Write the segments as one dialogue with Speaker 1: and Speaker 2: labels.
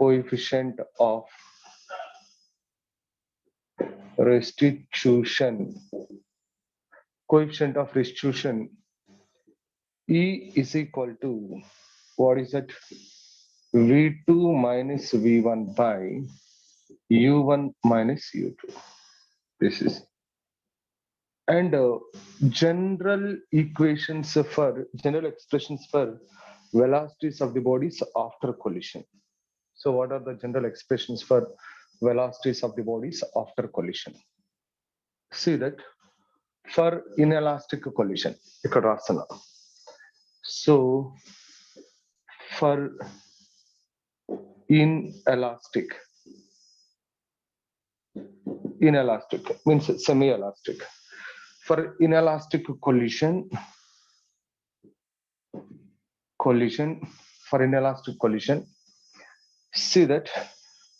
Speaker 1: coefficient of restitution. Coefficient of restitution E is equal to, what is it? V2 minus V1 by U1 minus U2. This is. And general equations for, general expressions for velocities of the bodies after collision. So what are the general expressions for velocities of the bodies after collision? See that for inelastic collision, ikkada rasana. So for inelastic means semi-elastic. For inelastic collision, for inelastic collision, see that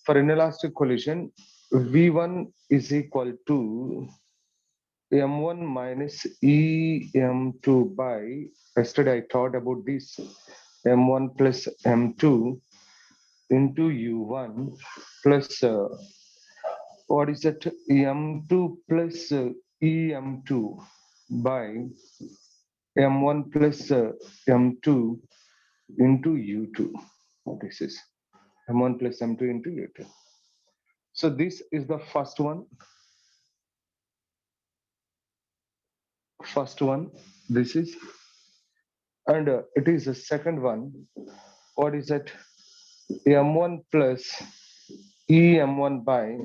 Speaker 1: for inelastic collision, V1 is equal to M1 minus EM2 by, yesterday I thought about this, M1 plus M2 into U1 plus what is that, M2 plus EM2 by M1 plus M2 into U2. This is M1 plus M2 into U2. So this is the first one. This is, and it is the second one. What is that? M1 plus EM1 by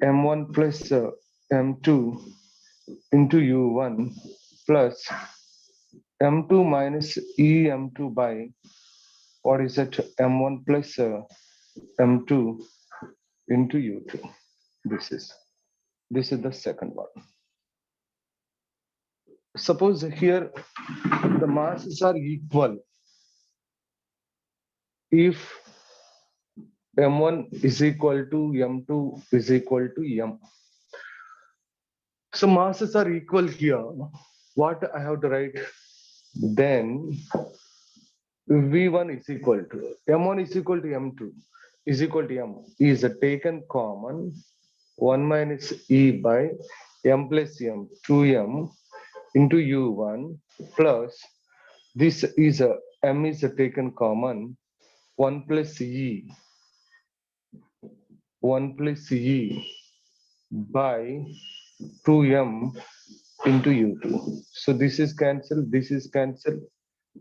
Speaker 1: M1 plus M2 into U1 plus M2 minus EM2 by, what is that, M1 plus M2 into U2. This is the second one. Suppose here the masses are equal if M1 is equal to M2 is equal to M. So masses are equal here. What I have to write? Then V1 is equal to M1 is equal to M2 is equal to M is taken common 1 minus E by M plus M 2M into U1 plus this is M is taken common 1 plus E by 2M into U2. So this is cancelled, this is cancelled.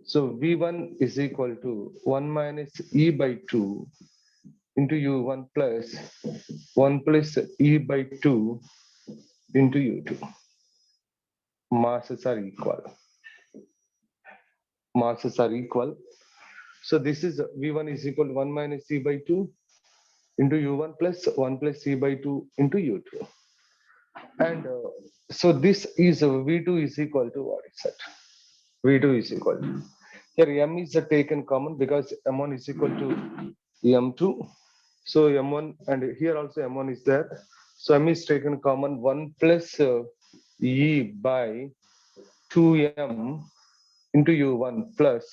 Speaker 1: So V1 is equal to 1 minus E by 2 into U1 plus 1 plus E by 2 into U2. Masses are equal. So this is V1 is equal to 1 minus E by 2 into U1 plus 1 plus E by 2 into U2. And so this is V2 is equal to, what is that? V2 is equal to, here M is taken common because M1 is equal to M2. So M1, and here also M1 is there. So M is taken common 1 plus E by 2M into U1 plus,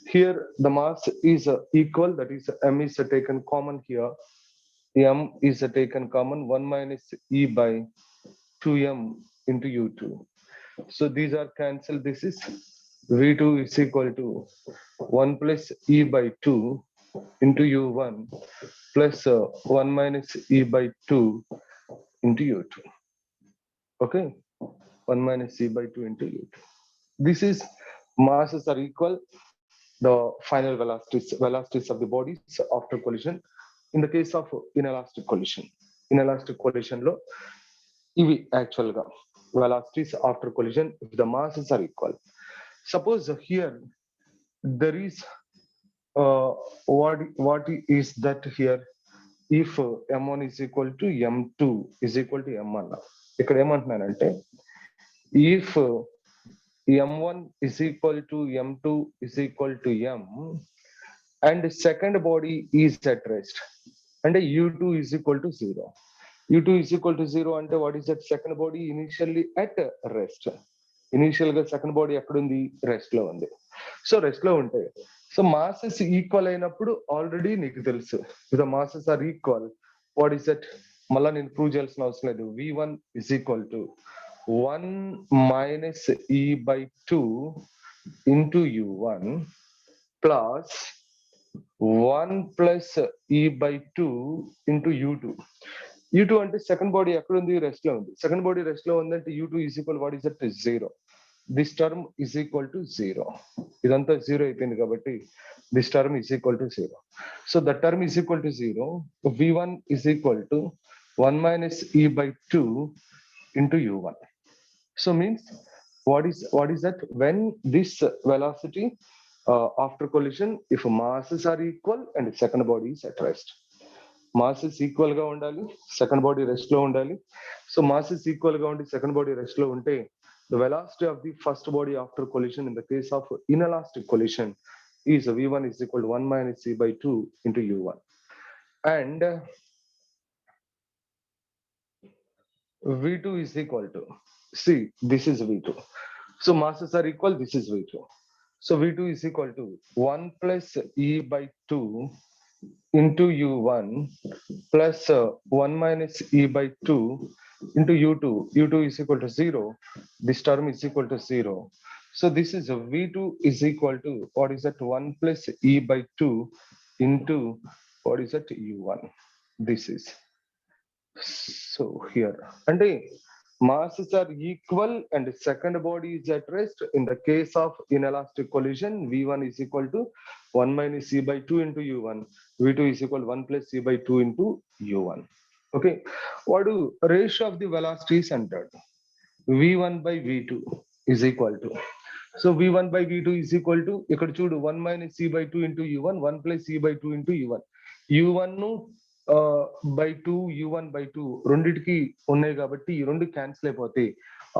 Speaker 1: here the mass is equal, that is M is taken common here. M is taken common 1 minus E by 2M into U2. So these are cancelled. This is V2 is equal to 1 plus E by 2 into U1 plus 1 minus E by 2 into U2. Okay, 1 minus E by 2 into U2. This is masses are equal, the final velocities of the bodies after collision. In the case of inelastic collision lo ivi actual ga velocities after collision if the masses are equal. Suppose here there is what is that here, if M1 is equal to M2 is equal to M1. ఇక్కడ ఏమంటున్నానంటే if M1 is equal to M2 is equal to M and second body is at rest and U2 is equal to 0. U2 is equal to 0 అంటే what is that, second body initially at rest. Initial గా second body ఎక్కడుంది, rest లో ఉంది. So rest లో ఉంటే so masses equal అయినప్పుడు already నీకు తెలుసు the masses are equal. What is that? మళ్ళా నేను ప్రూవ్ చేయాల్సిన అవసరం లేదు. V1 is equal to 1 minus E/2 into U1 plus 1 plus E/2 into U2. U2 అంటే సెకండ్ బాడీ ఎక్కడ ఉంది? రెస్ట్ లో ఉంది. సెకండ్ బాడీ రెస్ట్ లో ఉందంటే U2 is equal, what is that? 0. This term is equal to 0. ఇదంతా 0 అయిపోయింది కాబట్టి this term is equal to 0. So the term is equal to 0. V1 is equal to 1 minus E/2 into U1. So means what is that? When this velocity after collision, if masses are equal and second body is at rest. Masses equal గా ఉండాలి, second body rest లో ఉండాలి. So masses equal గా ఉండి second body rest లో ఉంటే the velocity of the first body after collision in the case of inelastic collision is V1 is equal to 1 minus C/2 into U1. And V2 is equal to, see, this is V2. So masses are equal, this is V2. So V2 is equal to 1 plus E/2 into U1 plus 1 minus E/2 into U2. U2 is equal to 0. This term is equal to 0. So this is V2 is equal to, what is that? 1 plus E/2 into, what is that? U1. This is. So here, and masses are equal and second body is at rest. In the case of inelastic collision, V1 is equal to 1 minus C/2 into U1. V2 is equal to 1 plus C/2 into U1. Okay, what do ratio of the velocities entered? V1 by V2 is equal to, so V1 by V2 is equal to, ఇక్కడ చూడు 1 minus C/2 into U1, 1 plus C/2 into U1. U1 by 2, U1 by 2 రెండిటికి ఉన్నాయి కాబట్టి ఈ రెండు cancel అయిపోతాయి.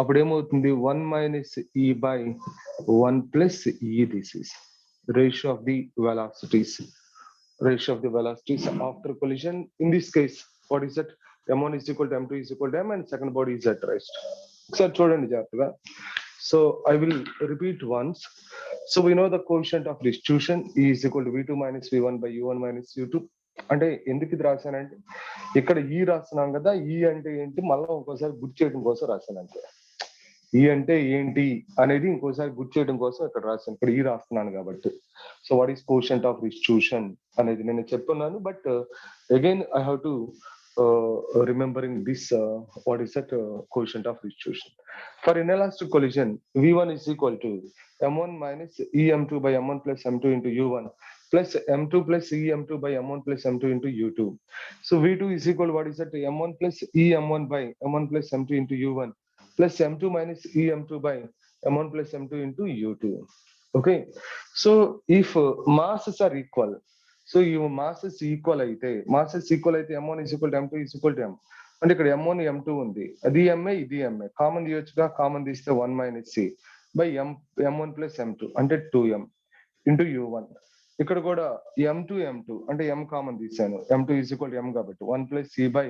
Speaker 1: అప్పుడు ఏమవుతుంది? 1 minus E by 1 plus E. This is ratio of the velocities. Ratio of the velocities after collision. In this case, what is it? M1 is equal to M2 is equal to M, and second body is at rest. ఒకసారి చూడండి జాగ్రత్తగా. So I will repeat once. So we know the coefficient of distribution E is equal to V2 minus V1 by U1 minus U2. అంటే ఎందుకు ఇది రాశానంటే ఇక్కడ ఈ రాస్తున్నాం కదా, ఈ అంటే ఏంటి మళ్ళీ ఇంకోసారి గుర్తు చేయడం కోసం రాశాను అంతే. ఈ అంటే ఏంటి అనేది ఇంకోసారి గుర్తు చేయడం కోసం ఇక్కడ రాశాను. ఇక్కడ ఈ రాస్తున్నాను కాబట్టి. So what is quotient of distribution అనేది నేను చెప్తున్నాను, but again I have to remembering this what is that coefficient of distribution. For inelastic collision, V1 is equal to M1 minus EM2 by M1 plus M2 into U1 plus M2 plus EM2 by M1 plus M2 into U2. So V2 is equal to, what is that? M1 plus EM1 by M1 plus M2 into U1 plus M2 minus EM2 by M1 plus M2 into U2. Okay, so if masses are equal, so ఈ masses equal అయితే M1 is equal to M2 is equal to M. అంటే ఇక్కడ M1 M2 ఉంది, అది MA ఇది MA, common తీయొచ్చుగా. Common తీస్తే 1 minus C by M1 plus M2 అంటే 2M into U1. ఇక్కడ కూడా M2 అంటే M కామన్ తీసాను, M2 is equal to M కాబట్టి 1 plus C by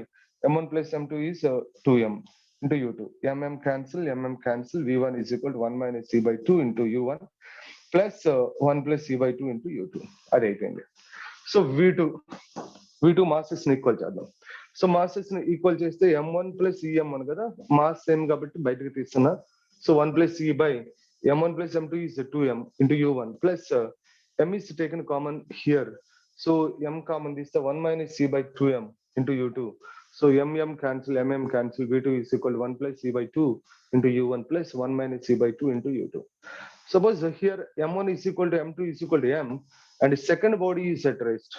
Speaker 1: M1 plus M2 is 2M into U2. MM cancel, V1 is equal to 1 minus C by 2 into U1 plus 1 plus C by 2 into U2. అది అయిపోయింది. So V2 masses ని equal చేద్దాం. So masses ని equal చేస్తే M1 plus EM1 కదా, mass same కాబట్టి బయటకు తీస్తున్నా. So 1 plus E by M1 plus M2 is 2M into U1 plus M is taken common here. So M common తీస్తే 1 minus C by 2M into U2. So MM cancel, MM cancel, V2 is equal to 1 plus C by 2 into U1 plus 1 minus C by 2 into U2. Suppose here M1 is equal to M2 is equal to M, and second body is at rest.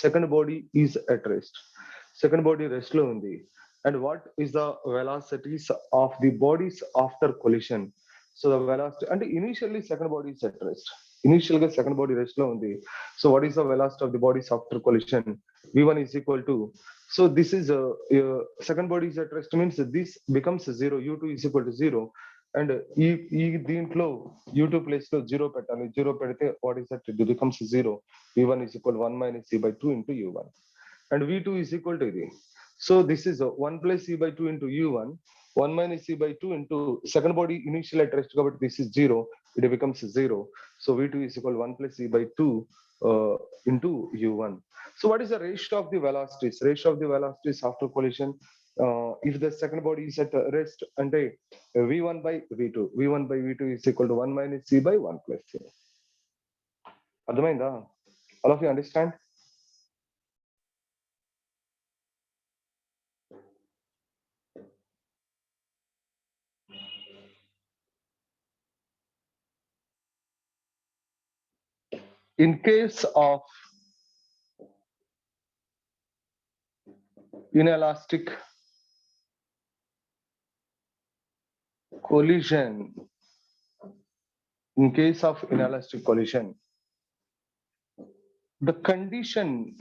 Speaker 1: Second body rest లో ఉంది. And what is the velocities of the bodies after collision? So the velocity, and initially second body is at rest. Initial గా second body rest లో ఉంది. So what is the velocity of the bodies after collision? V1 is equal to, so this is second body is at rest means this becomes 0. U2 is equal to 0. And ఈ దీంట్లో U2 place లో 0 పెట్టాలి. 0 పెడితే what is that? It becomes 0. V1 is equal to 1 minus C by 2 into U1. And V2 is equal to ఇది. So this is 1 plus C by 2 into U1, 1 minus C by 2 into second body initial at rest కాబట్టి this is 0. it becomes 0. So V2 is equal to 1 plus E by 2 into U1. So what is the ratio of the velocities? Ratio of the velocities after collision. If the second body is at rest, and V1 by V2. V1 by V2 is equal to 1 minus C by 1 plus C. Adhamainda? All of you understand? In case of inelastic collision, in case of inelastic collision, the condition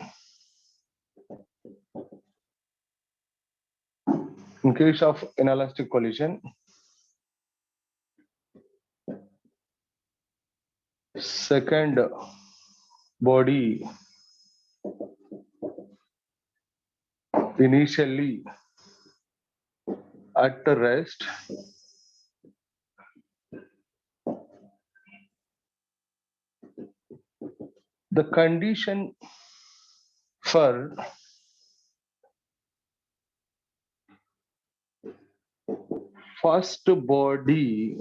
Speaker 1: in case of inelastic collision, second body initially at rest the condition for first body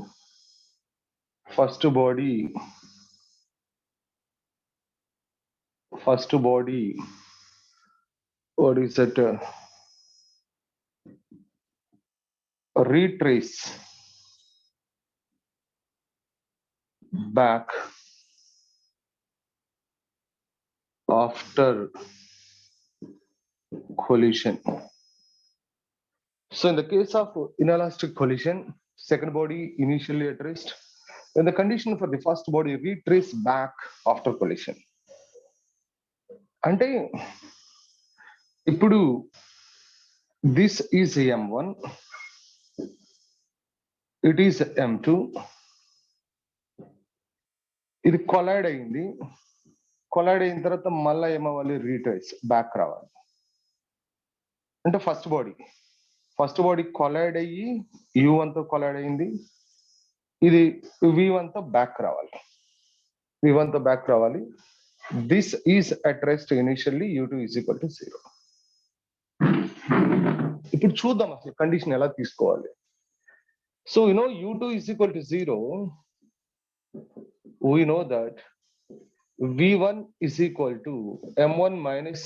Speaker 1: what is it, retrace back after collision. So in the case of inelastic collision, second body initially at rest, then the condition for the first body retrace back after collision. అంటే ఇప్పుడు this is M1, it is M2, ఇది collide అయింది, collide అయిన తర్వాత మళ్ళీ ఏమవ్వాలి, retrace back రావాలి. అంటే ఫస్ట్ బాడీ కొలైడ్ అయ్యి U1 తో కొలైడ్ అయింది, ఇది V1 తో బ్యాక్ రావాలి. This is at rest initially U2 is equal to 0. ఇప్పుడు చూద్దాం అసలు కండిషన్ ఎలా తీసుకోవాలి. So U2 is equal to 0, we know that V1 is equal to M1 minus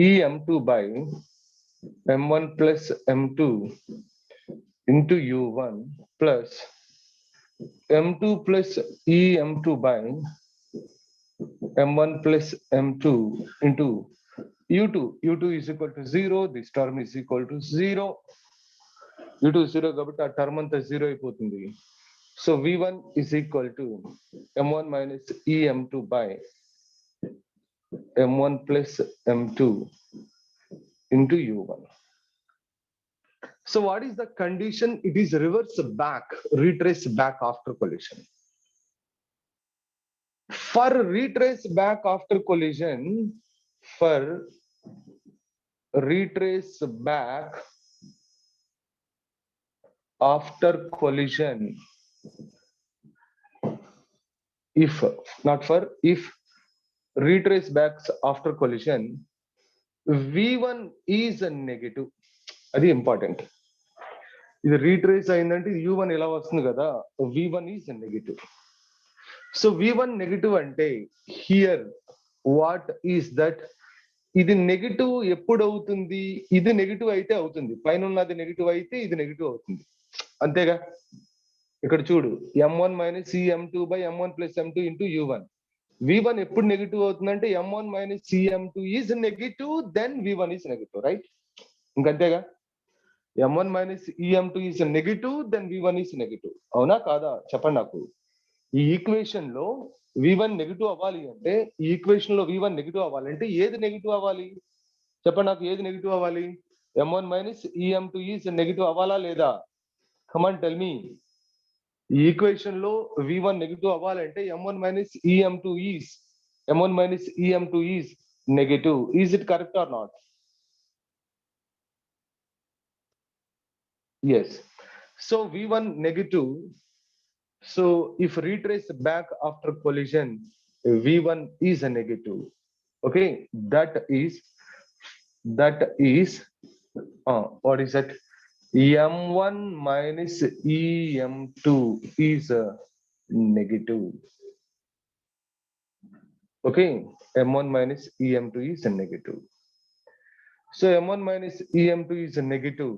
Speaker 1: EM2 by M1 plus M2 into U1 plus M2 plus EM2 by M1 plus M2 into U2. U2 is equal to 0. This term is equal to 0. U2 is 0 కాబట్టి ఆ term అంతా 0 అయిపోతుంది. So V1 is equal to M1 minus EM2 by M1 plus M2 into U1. So what is the condition? It is retrace back after collision. For retrace back after collision, if retrace back after collision, V1 is a negative. అది important. ఇది retrace అయిందంటే U1 ఎలా వస్తుంది కదా, V1 is negative. So V1 negative అంటే here what is that, ఇది negative ఎప్పుడు అవుతుంది, ఇది నెగటివ్ అయితే అవుతుంది, పైన ఉన్నది నెగటివ్ అయితే ఇది నెగటివ్ అవుతుంది, అంతేగా. ఇక్కడ చూడు, M1 minus CM2 by M1 plus M2 into U1. V1 ఎప్పుడు నెగటివ్ అవుతుందంటే M1 minus CM2 is negative, then V1 is negative, right? ఇంకంతేగా. M1 minus EM2 is negative, then V1 is negative. అవునా కాదా చెప్పండి నాకు. ఈ ఈక్వేషన్ లో V1 negative అవ్వాలి అంటే, ఈ ఈక్వేషన్ లో V1 నెగిటివ్ అవ్వాలంటే ఏది నెగిటివ్ అవ్వాలి చెప్పండి నాకు, ఏది నెగిటివ్ అవ్వాలి? M1 minus EM2 is negative అవ్వాలా లేదా? Come on tell me. ఈ ఈక్వేషన్ లో V1 నెగిటివ్ అవ్వాలంటే M1 minus EM2 is negative. Is it correct or not? Yes. So V1 negative, So if retrace back after collision, V1 is a negative. Okay, that is what is that? M1 minus EM2 is a negative. Okay, M1 minus EM2 is a negative. So M1 minus EM2 is a negative.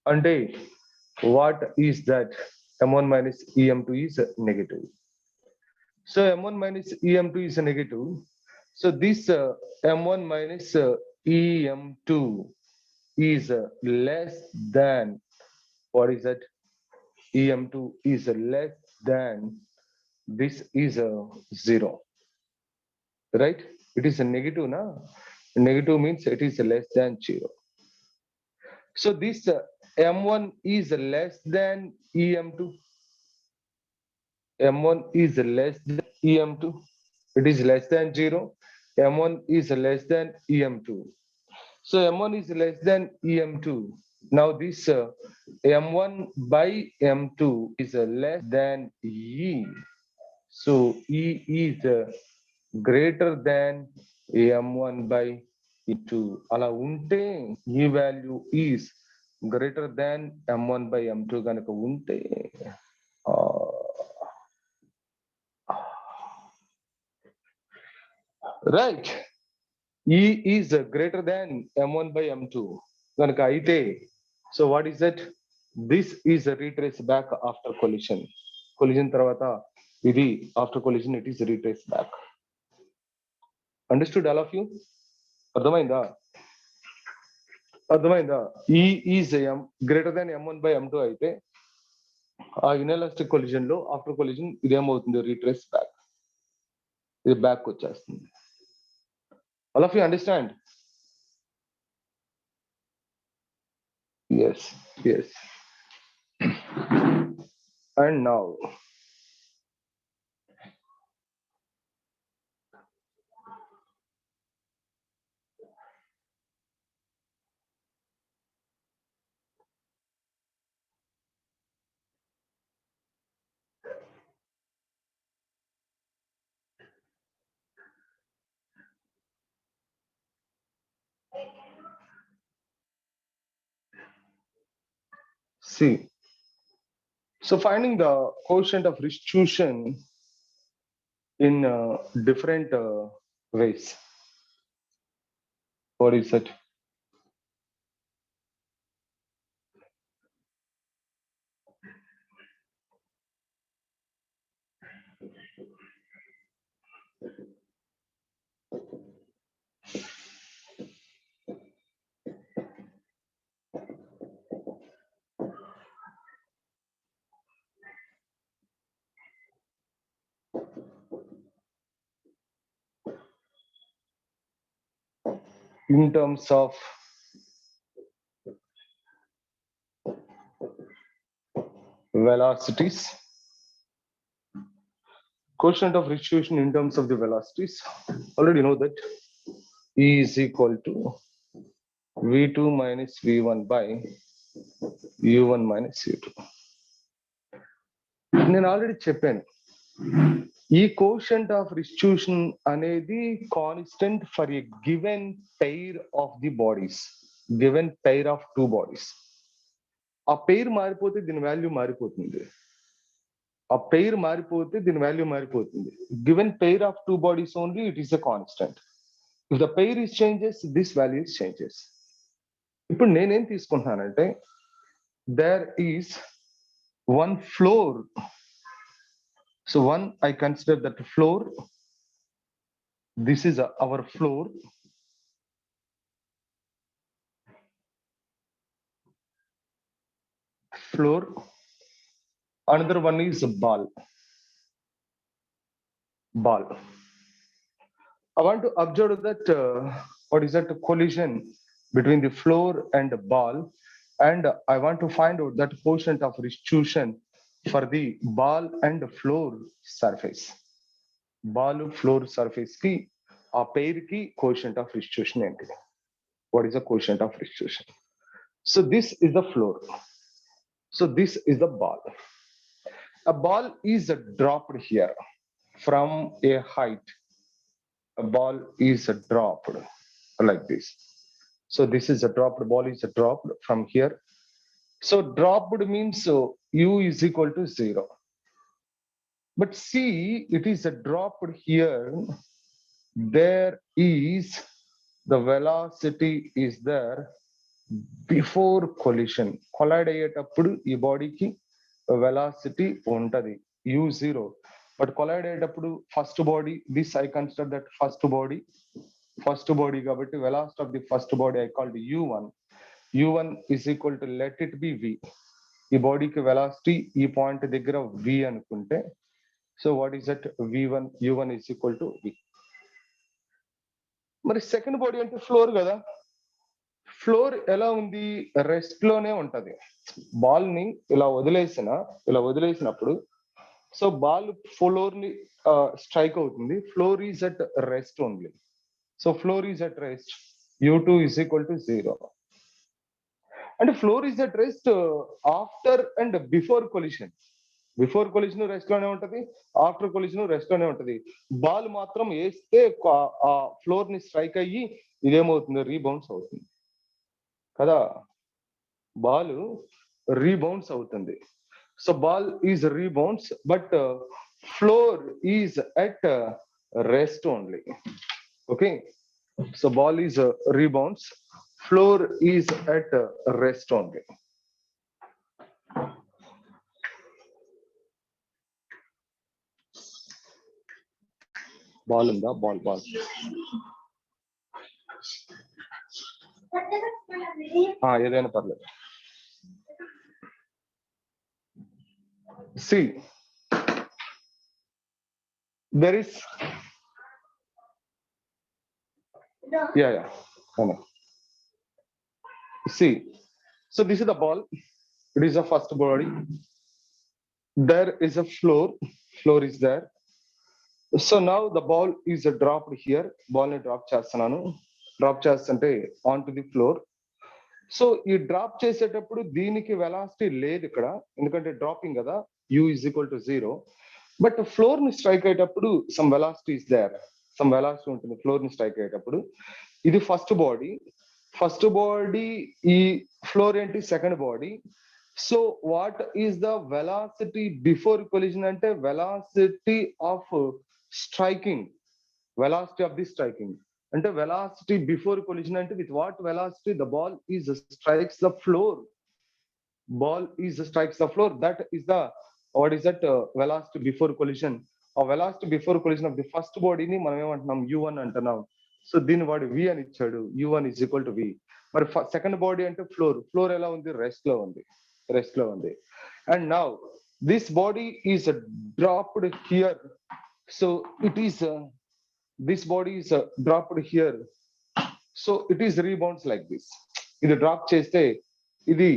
Speaker 1: And what is that? M1 minus EM2 is a negative. So M1 minus EM2 is a negative. So this M1 minus EM2 is less than, what is that? EM2 is less than, this is a 0, right? It is a negative, na? Negative means it is less than 0. So this M1 is less than EM2. M1 is less than EM2. It is less than 0. M1 is less than EM2. So M1 is less than EM2. Now this M1 by M2 is less than E. So E is greater than M1 by E2. Ala unte E value is greater than M1 by M2 ganaka unte. Right. E is greater than M1 by M2. Ganaka aite. So what is that? This is a retrace back after collision. Collision tarvata idi after collision it is retrace back. Understood all of you? అర్థమైందా? అర్థమైందా? E is M greater than M1 by M2 అయితే ఆ inelastic collision లో after collision ఇదేమవుతుంది? Retrace back. ఇది back వచ్చేస్తుంది. All of you understand? Yes, yes. And now see. So finding the quotient of restitution in different ways. What is it? In terms of velocities, quotient of restitution in terms of the velocities, already know that E is equal to V2 minus V1 by U1 minus U2. నేను already చెప్పాను, ఈ quotient of రిస్టిట్యూషన్ అనేది constant for a given pair of the bodies, given pair of two bodies. ఆ pair మారిపోతే దీని value మారిపోతుంది. ఆ pair మారిపోతే దీని వాల్యూ మారిపోతుంది. Given pair of two bodies only it is a constant. If the pair is changes, this value is changes. ఇప్పుడు నేనేం తీసుకుంటున్నానంటే, there is one floor. So one, I consider that floor. This is our floor. Floor. Another one is a ball. Ball. I want to observe that what is that collision between the floor and the ball, and I want to find out that quotient of restitution for the ball and the floor surface. Ball floor surface ki a pair ki quotient of restitution enti. What is the quotient of restitution? So this is the floor. So this is the ball. A ball is dropped here from a height. A ball is dropped like this. So this is a dropped ball is dropped from here. So dropped means u is equal to 0. But see, it is a dropped here. There is the velocity is there before collision. Collide అయ్యేటప్పుడు ఈ బాడీకి velocity ఉంటది u0. But collide అయ్యేటప్పుడు first body, this I consider that first body కాబట్టి velocity of the first body I called u1. u1 is equal to let it be v. ఈ బాడీకి velocity ఈ point దగ్గర v అనుకుంటే, so what is that v1 u1 is equal to v. మరి second body అంటే floor కదా. Floor ఎలా ఉంది? రెస్ట్ లోనే ఉంటది. బాల్ ని ఇలా వదిలేసినప్పుడు సో బాల్ ఫ్లోర్ ని స్ట్రైక్ అవుతుంది. Floor is at rest only. So floor is at rest, u2 is equal to 0. And floor is at rest after and before collision. Before collision rest లోనే ఉంటది, after collision rest లోనే ఉంటది. Ball మాత్రం వేస్తే ఆ floor ని strike అయ్యి ఇదేమవుతుంది, rebounds అవుతుంది కదా. బాల్ రీబౌన్స్ అవుతుంది. So ball is rebounds but floor is at rest only. Okay, so ball is rebounds, floor is at rest only. Ball unda, ball. ఏదైనా పర్లేదు. See, there is yeah. I know. See, so this is the ball. It is the first body. There is a floor. Floor is there. So now the ball is dropped here. Ball ni drop చేస్తున్నాను. Drop చేస్తుంటే on to the floor. So ఈ drop చేసేటప్పుడు దీనికి velocity లేదు ఇక్కడ, ఎందుకంటే dropping కదా, u is equal to 0. But floor ని స్ట్రైక్ అయ్యేటప్పుడు some velocity is there, some velocity ఉంటుంది ఫ్లోర్ ని స్ట్రైక్ అయ్యేటప్పుడు. ఇది ఫస్ట్ బాడీ, ఈ ఫ్లోర్ ఏంటి second body. So what is the velocity before collision అంటే velocity of striking, velocity of the striking అంటే వెలాసిటీ బిఫోర్ కొలిజన్ అంటే with what velocity the ball is strikes the floor. Ball is strikes the floor, that is the what is that velocity before collision. ఆ velocity before collision of the first బాడీని మనం ఏమంటున్నాం, u1 అంటున్నాం. So దీన్ని వాడు v అని ఇచ్చాడు, u1 is equal to v. మరి సెకండ్ బాడీ అంటే ఫ్లోర్ ఎలా ఉంది, రెస్ట్ లో ఉంది. And now this body is dropped here. So it is this body is dropped here. So it is rebounds like this. ఇది drop చేస్తే ఇది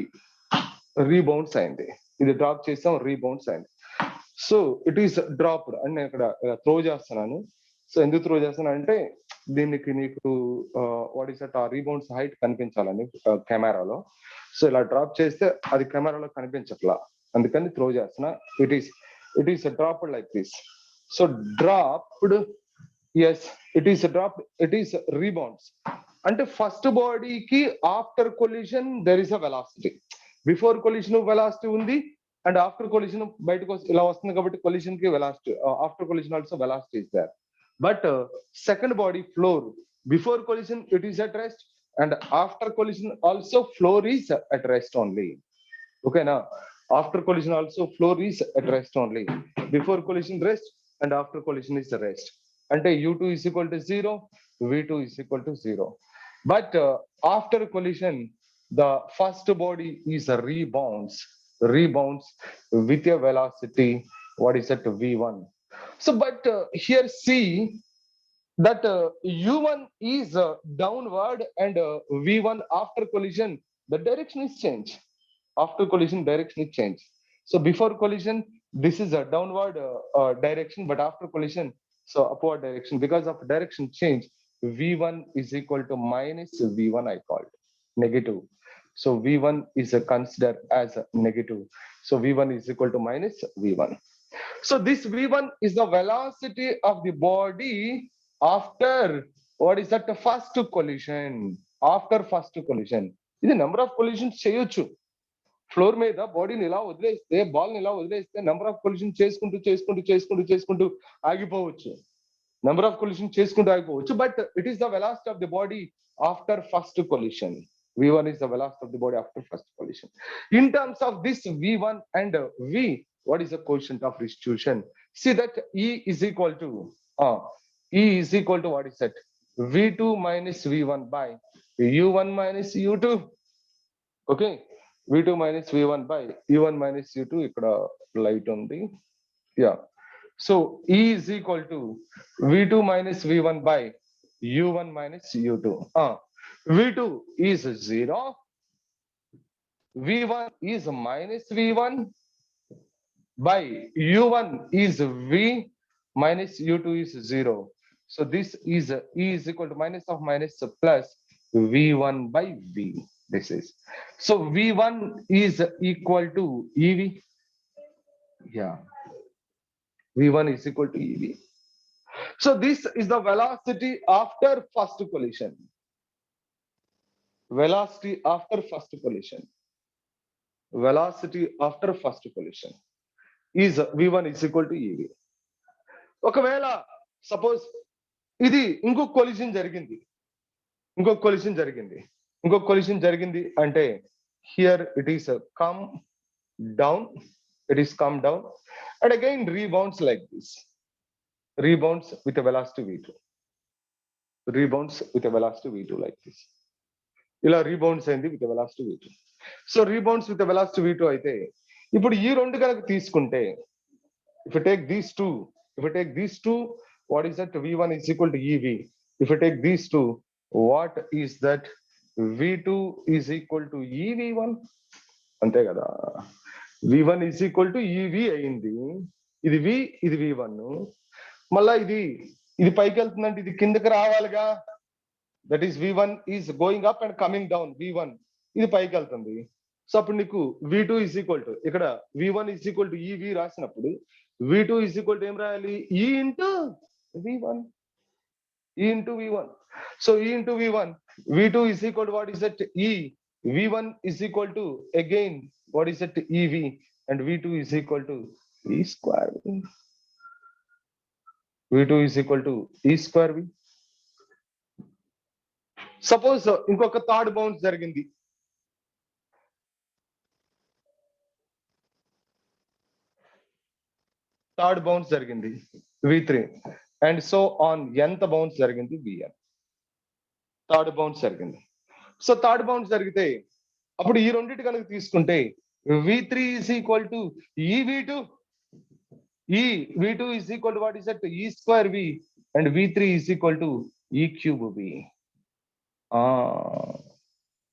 Speaker 1: rebounds అయింది, ఇది డ్రాప్ చేస్తాం రీబౌన్స్ అయింది. సో ఇట్ ఈస్ డ్రాప్డ్ అని నేను ఇక్కడ త్రో చేస్తున్నాను. సో ఎందుకు త్రో చేస్తాను అంటే దీనికి నీకు వాట్ ఈస్ దట్ ఆ రీబౌండ్స్ హైట్ కనిపించాలని కెమెరాలో. సో ఇలా డ్రాప్ చేస్తే అది కెమెరాలో కనిపించట్లా, అందుకని త్రో చేస్తున్నా. It is dropped like this. So dropped, as it is dropped, it is rebounds. అంటే ఫస్ట్ బాడీకి after collision there is a velocity. Before collision velocity ఉంది, అండ్ ఆఫ్టర్ కొలిషన్ బయటకు ఇలా వస్తుంది కాబట్టి కొలిషన్ కి velocity, after collision also velocity is there. But second body floor, before collision it is at rest, and after collision also floor is at rest only. Okay, now after collision also floor is at rest only. Before collision rest, and after collision is the rest. And u2 is equal to 0, v2 is equal to 0. But after collision the first body is rebounds with a velocity, what is that, v1. So but here see that u1 is downward, and v1 after collision the direction is change. After collision direction is change. So before collision this is a downward direction, but after collision so upward direction. Because of direction change v1 is equal to minus v1 I called negative. So v1 is considered as negative. So v1 is equal to minus v1. So this v1 is the velocity of the body after what is that? The first collision. After first collision. ఇది number of collisions చేయొచ్చు. Floor మీద బాడీని ఇలా వదిలేస్తే, ball ని ఇలా వదిలేస్తే number of collision చేసుకుంటూ ఆగిపోవచ్చు. నెంబర్ ఆఫ్ కొలిషన్ చేసుకుంటూ ఆగిపోవచ్చు. But it is the velocity of the body after first collision. v1 is the velocity of the body after first collision. In terms of this v1 and v, what is the coefficient of restitution? See that E is equal to what is that? v2 minus v1 by u1 minus u2. Okay, v2 minus v1 by u1 minus u2. ఇక్కడ light ఉంది. Yeah. So E is equal to v2 minus v1 by u1 minus u2. v2 is 0, v1 is minus v1 by u1 is v minus u2 is 0. So this is E is equal to minus of minus plus v1 by v. This is, so v1 is equal to ev. Yeah, v1 is equal to ev. So this is the velocity after first collision. Velocity after first collision. Velocity after first collision is v1 is equal to ev. ఒకవేళ suppose ఇది ఇంకొక collision జరిగింది అంటే here it is come down, and again rebounds like this, rebounds with a velocity v2, like this. ఇలా rebounds అయింది with velocity v2. So rebounds with velocity v2 అయితే ఇప్పుడు ఈ రెండు కనుక తీసుకుంటే, if you take these two, what is that? v1 is equal to ev. If you take these two, what is that? v2 is equal to ev1. అంతే కదా, v1 is equal to ev అయింది. ఇది v, ఇది v1. మళ్ళా ఇది పైకి వెళ్తుందంటే ఇది కిందకి రావాలిగా. That is v1 is going up and coming down. v1 ఇది పైకి వెళ్తుంది. సో అప్పుడు నీకు v2 is equal to, ఇక్కడ v1 is equal to ev రాసినప్పుడు v2 is equal to ఏం రాయాలి? e into v1. So e into v1, v2 is equal to what is that? E. v1 is equal to again what is that? ev, and v2 is equal to e square v. v2 is equal to e square v. Suppose ఇంకొక third bounce జరిగింది. v3, and so on ఎంత bounce జరిగింది? vn. Third bounce జరిగింది. So third bounce జరిగితే అప్పుడు ఈ రెండింటి కనుక తీసుకుంటే v3 is equal to ev2. v2 is equal to what is that? e square v, and v3 is equal to e cube v.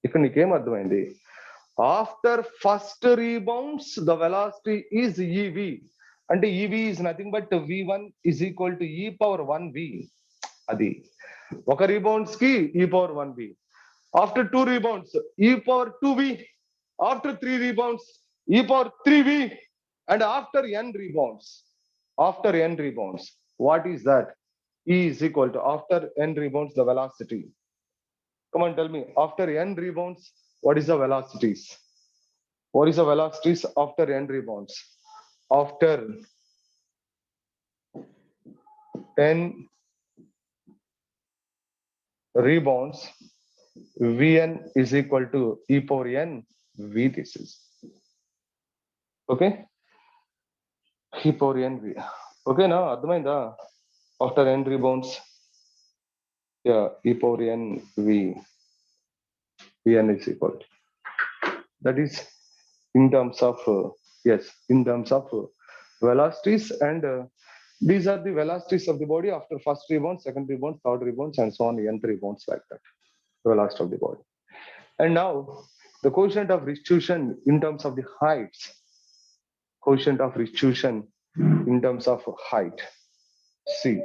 Speaker 1: ఇక్కడ నీకేం అర్థమైంది? After first rebounds the velocity is ev, అంటే ev is nothing but v1 is equal to e power 1v. అది ఒక rebounds కి e power 1v. After 2 rebounds e power 2v. After 3 rebounds e power 3v. and after n rebounds, what is that? E is equal to, after n rebounds the velocity. Come on, tell me, after n rebounds, what is the velocities? What is the velocities after n rebounds? After n rebounds, Vn is equal to e power n v. This is okay. E power n v. Okay, now అర్థమైందా? After n rebounds, yeah, e power n v. Vn is equal to, that is in terms of velocities, and these are the velocities of the body after first rebound, second rebound, third rebound, and so on, nth rebounds, like that, velocity of the body. And now the coefficient of restitution in terms of the heights. See,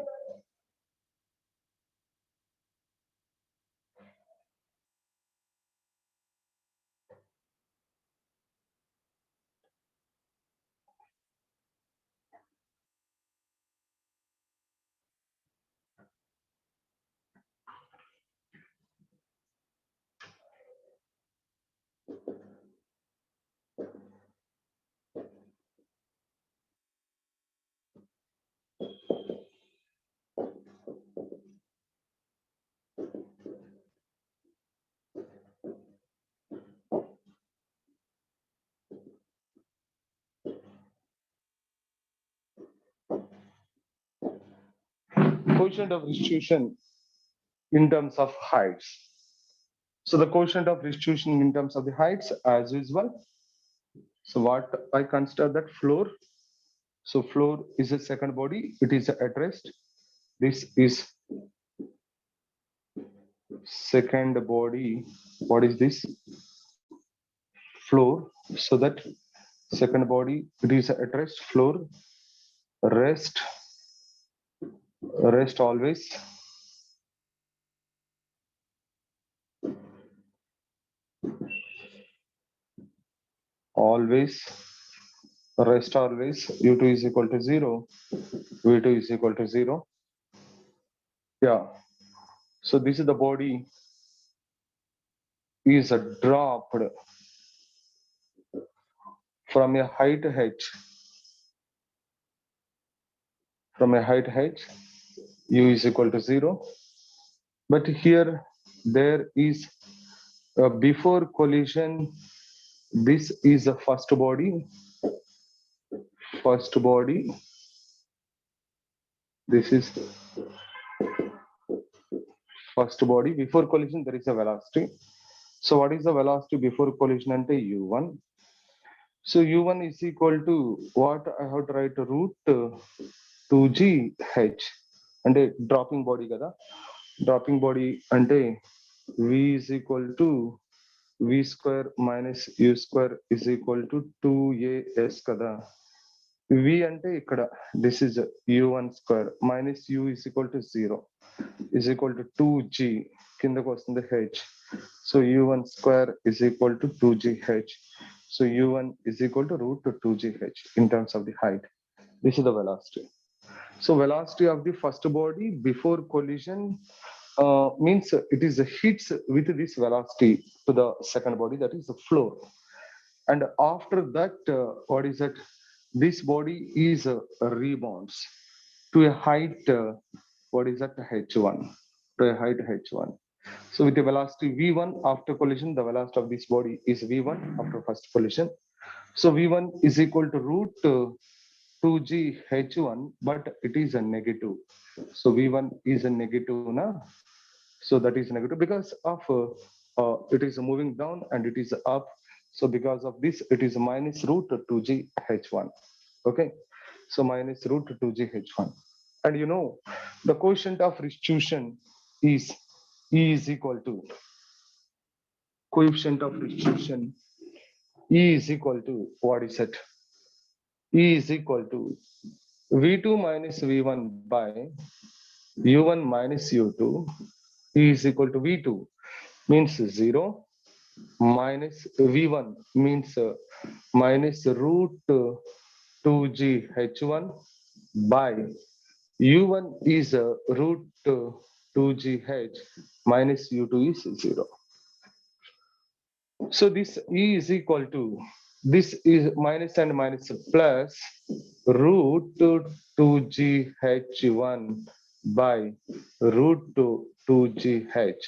Speaker 1: Quotient of distribution in terms of heights. So the quotient of distribution in terms of the heights as usual. So what I consider that floor. So floor is a second body. It is at rest. This is second body. What is this? Floor. So that second body, it is at rest. Floor. Rest. Rest always. Always. Rest always. U2 is equal to 0. V2 is equal to 0. Yeah. So this is the body is dropped from a height h. From a height h, u is equal to 0. But here there is before collision, this is the first body. First body. This is first body. Before collision, there is a velocity. So what is the velocity before collision ante u1? So u1 is equal to what I have to write root 2g h. అంటే dropping body కదా, dropping body అంటే v is equal to v square minus u square is equal to 2as కదా. v అంటే ఇక్కడ this is u1 square minus u is equal to 0 is equal to 2g కిందకు వస్తుంది h. So u1 square is equal to 2gh. So u1 is equal to root 2gh in terms of the height. This is the velocity. So velocity of the first body before collision means it is hits with this velocity to the second body, that is the floor. And after that, what is that? This body is rebounds to a height, what is that? h1, to a height h1. So with the velocity v1 after collision, the velocity of this body is v1 after first collision. So v1 is equal to root 2g h1, but it is a negative. So v1 is a negative now. So that is negative because of it is moving down and it is up. So because of this, it is minus root 2g h1. Okay. So minus root 2g h1. And you know, the quotient of restitution is E is equal to coefficient of restitution. E is equal to what is it? E is equal to v2 minus v1 by u1 minus u2. E is equal to v2 means 0 minus v1 means minus root 2g h1 by u1 is root 2gh minus u2 is 0. So this E is equal to, this is minus and minus plus root 2gh1 by root 2gh,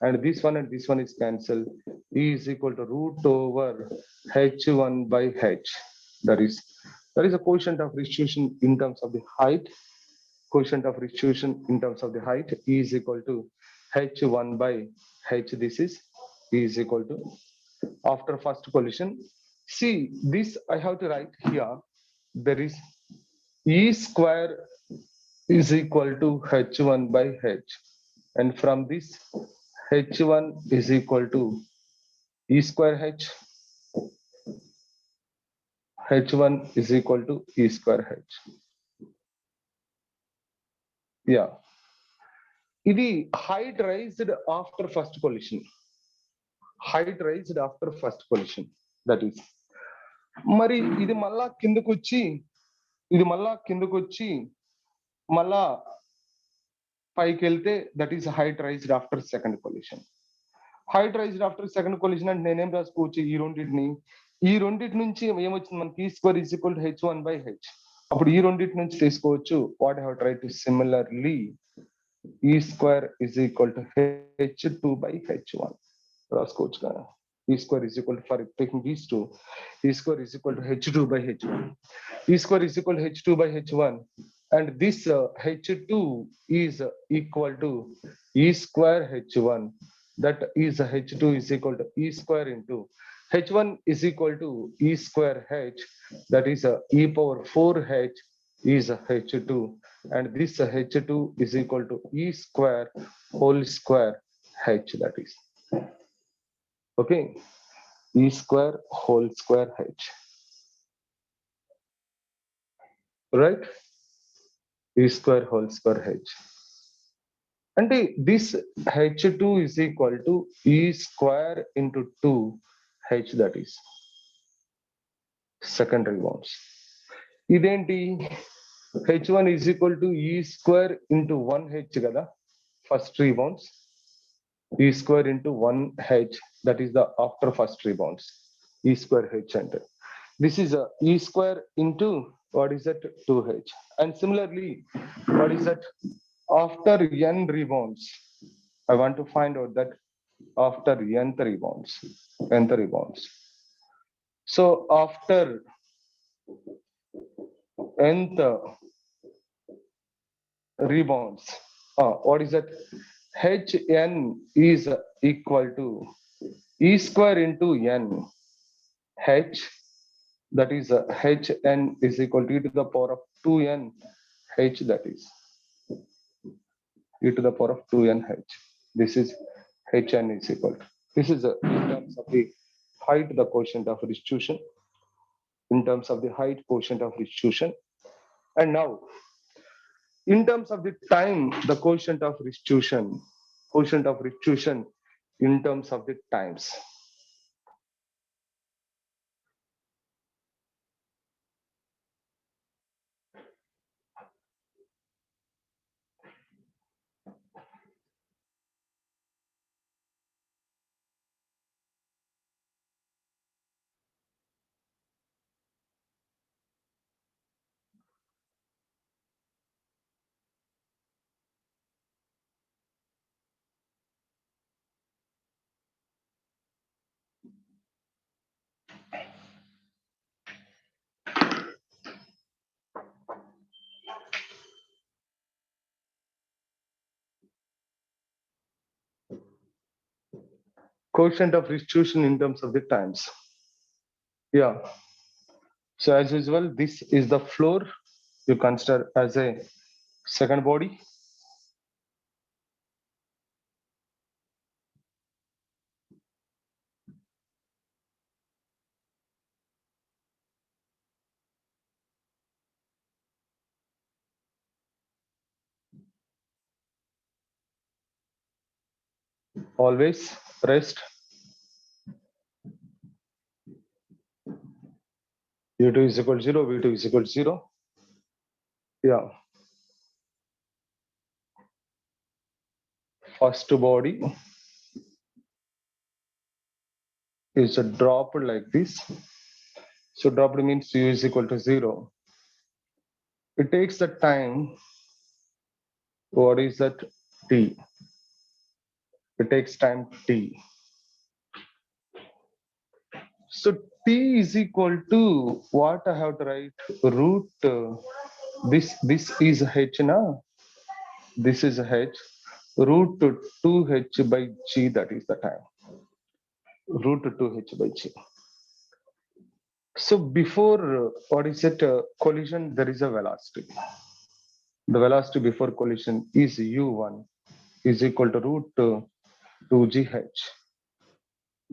Speaker 1: and this one is cancelled. E is equal to root over h1 by h. That is a quotient of restitution in terms of the height. Quotient of restitution in terms of the height. E is equal to h1 by h. This is E is equal to after first collision. See, this I have to write here. There is E square is equal to h1 by h, and from this h1 is equal to E square h. H1 is equal to E square h. Yeah. ఇది height raised after first collision. Height raised after first collision. That is. మరి ఇది మళ్ళా కిందకు వచ్చి మళ్ళా పైకి వెళ్తే that is height raised after second collision. Height raised after second collision అంటే నేనేం రాసుకోవచ్చు? ఈ రెండింటి నుంచి ఏమొచ్చింది మనకి? ఈ square is equal to h1 by h. అప్పుడు ఈ రెండింటి నుంచి తీసుకోవచ్చు. What have try to similarly ఈ square is equal to h2 by h1 రాసుకోవచ్చు కదా. E square is equal to, for taking these two, E square is equal to h2 by h1. E square is equal to h2 by h1. and this H2 is equal to E square H1. That is H2 is equal to E square into H1 is equal to E square H. That is E power 4H is H2. And this H2 is equal to E square whole square H, that is. Okay. E square whole square H. Right? E square whole square H. And this H2 is equal to E square into 2H, that is secondary bonds. ఇదేంటి H1 is equal to E square into 1H కదా first three bonds. E square into 1H, that is the after first three bonds. E square H enter. This is a E square into what is that 2H. And similarly, what is that after n rebounds? I want to find out that after nth rebounds. So after nth rebounds, what is that? Hn is equal to E square into n. H, that is Hn is equal to E to the power of 2n H, that is E to the power of 2n H. This is Hn is equal to. This is in terms of the height, the quotient of restitution. In terms of the height, quotient of restitution. And now, in terms of the time, the quotient of restitution in terms of the times. Quotient of restitution in terms of the times. Yeah. So as usual, this is the floor you consider as a second body. Always rest. U2 is equal to 0, V2 is equal to 0. Yeah. First body is dropped like this. So dropped means U is equal to 0. It takes the time. What is that? T. It takes time T. So T is equal to what I have to write? Root. This is H now. This is H. Root 2H by G, that is the time. Root 2H by G. So before what is it? Collision, there is a velocity. The velocity before collision is U1 is equal to root 2GH.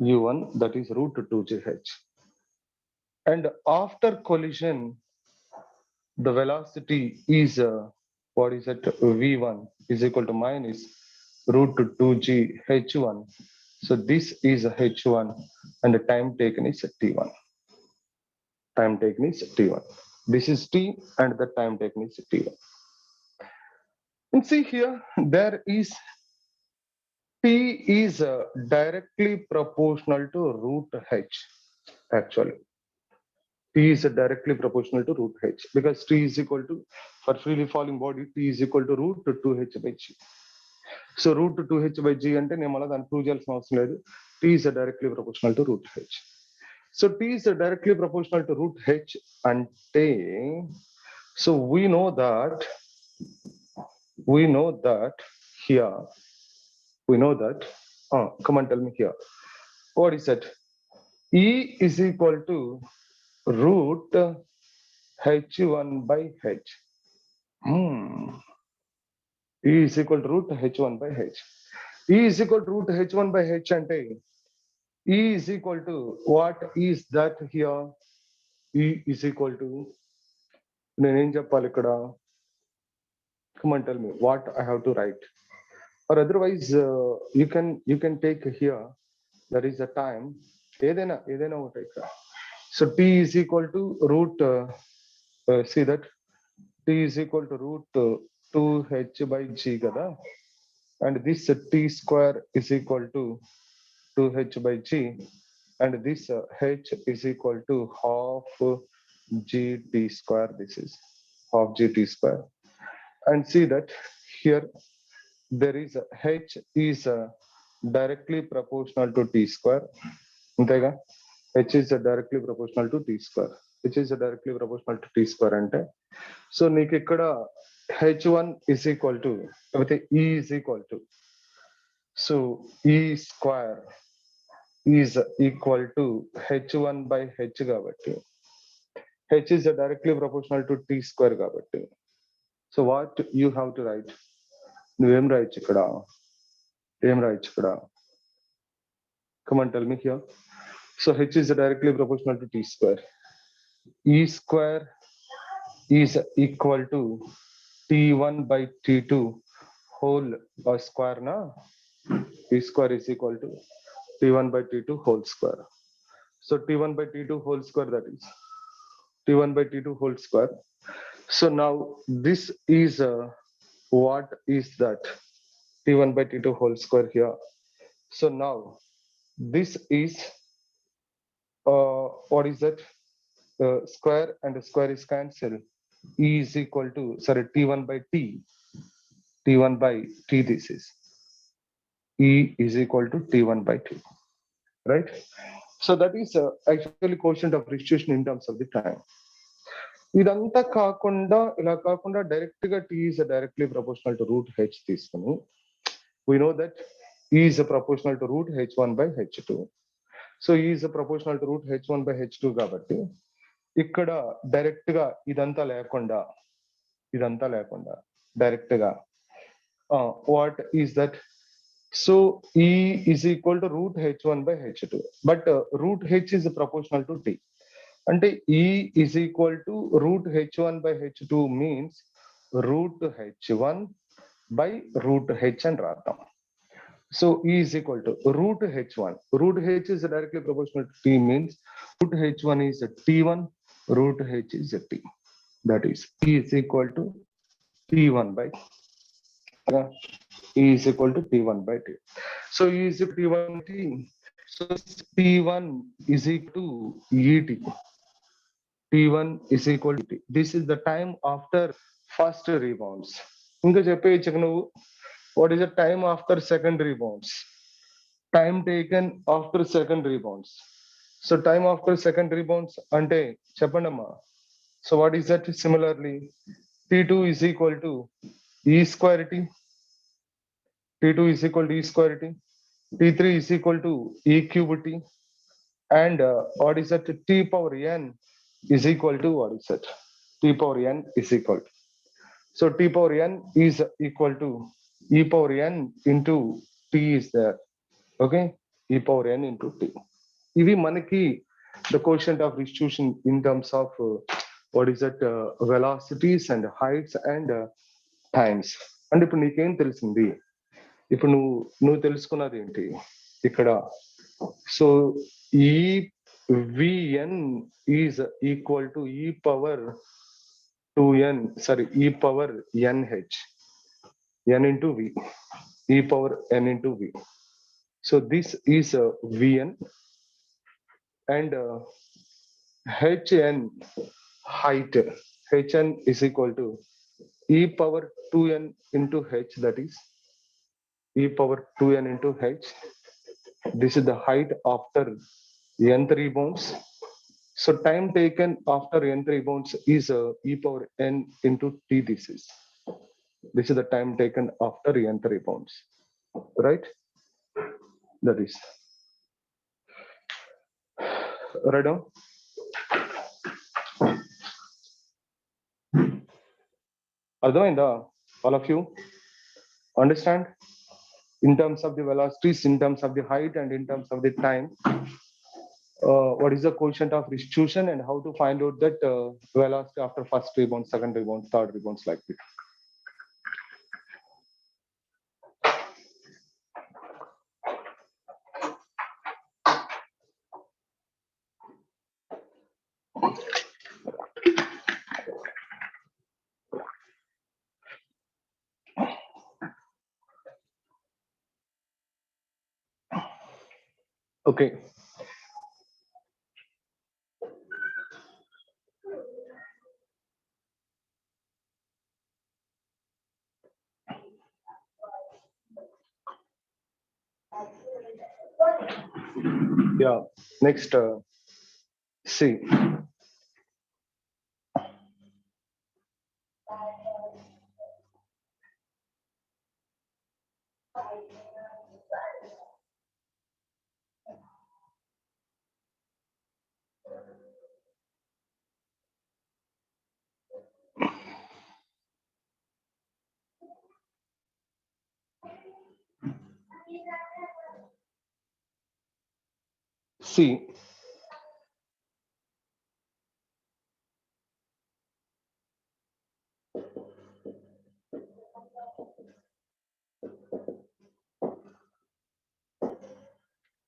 Speaker 1: U1, that is root 2GH. And after collision, the velocity is what is it? V1 is equal to minus root 2GH1. So this is H1 and the time taken is T1. Time taken is T1. This is T and the time taken is T1. And see here, there is T is directly proportional to root H. Actually, T is directly proportional to root H because T is equal to, for freely falling body, T is equal to root 2H by G. So root 2H by G అంటే నేను మళ్ళీ దాన్ని prove చేయాల్సిన అవసరం లేదు. T is directly proportional to root H. So T is directly proportional to root H ante So we know that here, we know that, come on, tell me here. What is that? E is equal to root h1 by h. E is equal to root h1 by h. E is equal to root h1 by h ante E is equal to, what is that here? E is equal to, నేనేం చెప్పాలి ఇక్కడ? Come on, tell me what I have to write. Or otherwise, you can take here, that is the time. ఏదైనా ఒకటి ఇక్కడ. So t is equal to root, see that t is equal to root 2h by g kada, and this t square is equal to 2h by g, and this h is equal to half gt square. This is half gt square. And see that here there is h is directly proportional to t square. అంతేగా, h is directly proportional to t square. H is directly proportional to t square అంటే, so నీకు ఇక్కడ h1 is equal to, లేకపోతే e is equal to, so e square is equal to h1 by h కాబట్టి, h is directly proportional to t square కాబట్టి, so what you have to write? నువ్వేం రాయొచ్చు ఇక్కడ? ఏం రాయొచ్చు ఇక్కడ? Come on, tell me here. So h is directly proportional to t square. E square is equal to t1 by t2 whole square na. E square is equal to t1 by t2 whole square. So t1 by t2 whole square, that is t1 by t2 whole square. So now this is what is that? t1 by t2 whole square here. So now this is what is that? Square and square is cancelled. E is equal to, sorry, t1 by t, t1 by t, this is E is equal to t1 by t, right? So that is actually quotient of restitution in terms of the time. ఇదంతా కాకుండా, ఇలా కాకుండా direct గా t is directly proportional to root h తీసుకుని, we know that E is proportional to root h1 by h2. So E is proportional to root h1 by h2 కాబట్టి ఇక్కడ direct గా ఇదంతా లేకుండా డైరెక్ట్ గా what is that? So E is equal to root h1 by h2, but root h is proportional to t. అంటే E is equal to root h1 by h2 means root h1 by root h అని రాద్దాం. So E is equal to root h1. Root h is directly proportional to t means root h1 is t1, root h is t. That is E is equal to t1 by E is equal to t1 by t. So E is equal to t1 t. So t1 is equal to et. t1 is equal to t. This is the time after first rebounds. ఇంకా చెప్పేయచ్చు నువ్వు, what is the time after second rebounds? Time taken after second rebounds. So time after second rebounds అంటే చెప్పండి అమ్మా. So what is that? Similarly, t2 is equal to e square t. t2 is equal to e square t. t3 is equal to e cube t. And what is that? T power n is equal to, what is that? T power n is equal to. So T power n is equal to e power n into t is there. Okay, e power n into t. ఇవి మనకి the quotient of restitution in terms of what is that? Velocities and heights and times. And ఇప్పుడు నీకేం తెలిసింది? ఇప్పుడు నువ్వు తెలుసుకున్నది ఏంటి ఇక్కడ? సో ఈ vn is equal to e power 2n, sorry, e power nh, n into v, e power n into v. So this is vn, and hn, height, hn is equal to e power 2n into h, that is e power 2n into h. This is the height after nth rebounds, So time taken after n rebounds is e power n into t. This is the time taken after n rebounds, right? That is right now. Advainda, all of you understand in terms of the velocities, in terms of the height, and in terms of the time. What is the quotient of restitution and how to find out that velocity after first rebound, second rebound, third rebounds like this. Okay. Yeah. Next, see. See.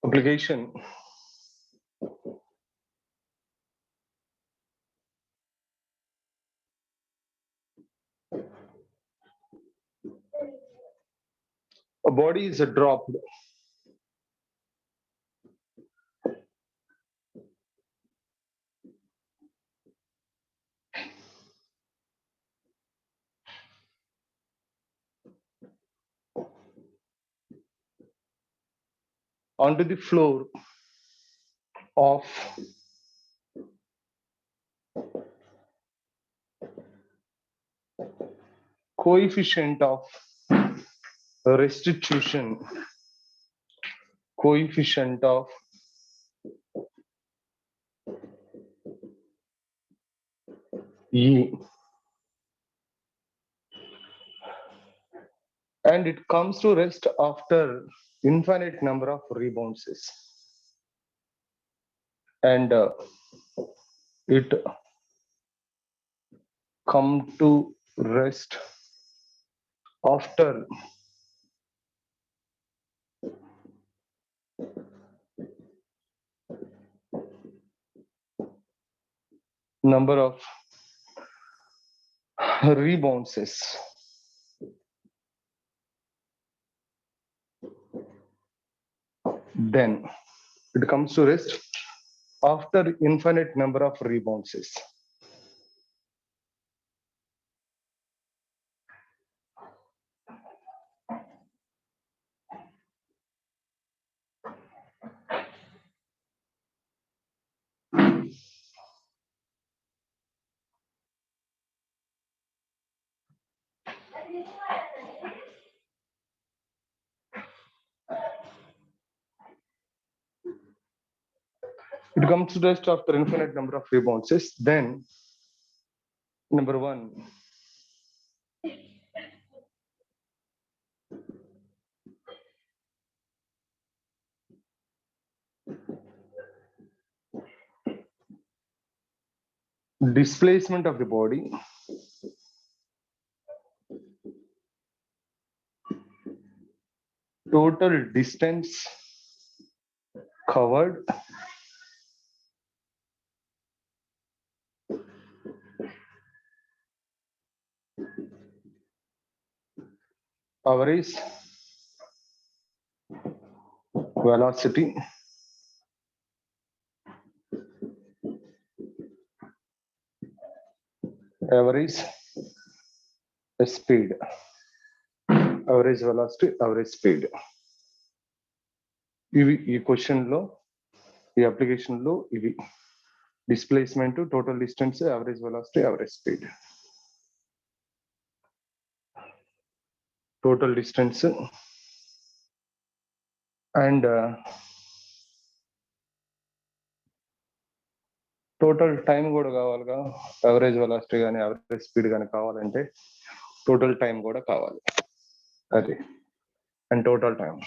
Speaker 1: Application. A body is dropped onto the floor of coefficient of restitution, coefficient of E, and it comes to rest after infinite number of rebounds, and it come to rest after number of rebounds. Then it comes to rest after infinite number of rebounds. It comes to rest after infinite number of rebounds. Then number one, displacement of the body total distance covered average velocity average speed, average velocity, average speed. ఇవి ఈ question లో ఈ application లో ఇవి displacement to total distance, average velocity, average speed. Total distance and total time కూడా కావాలిగా, average velocity కానీ average speed కానీ కావాలంటే total time కూడా కావాలి. అది and total time.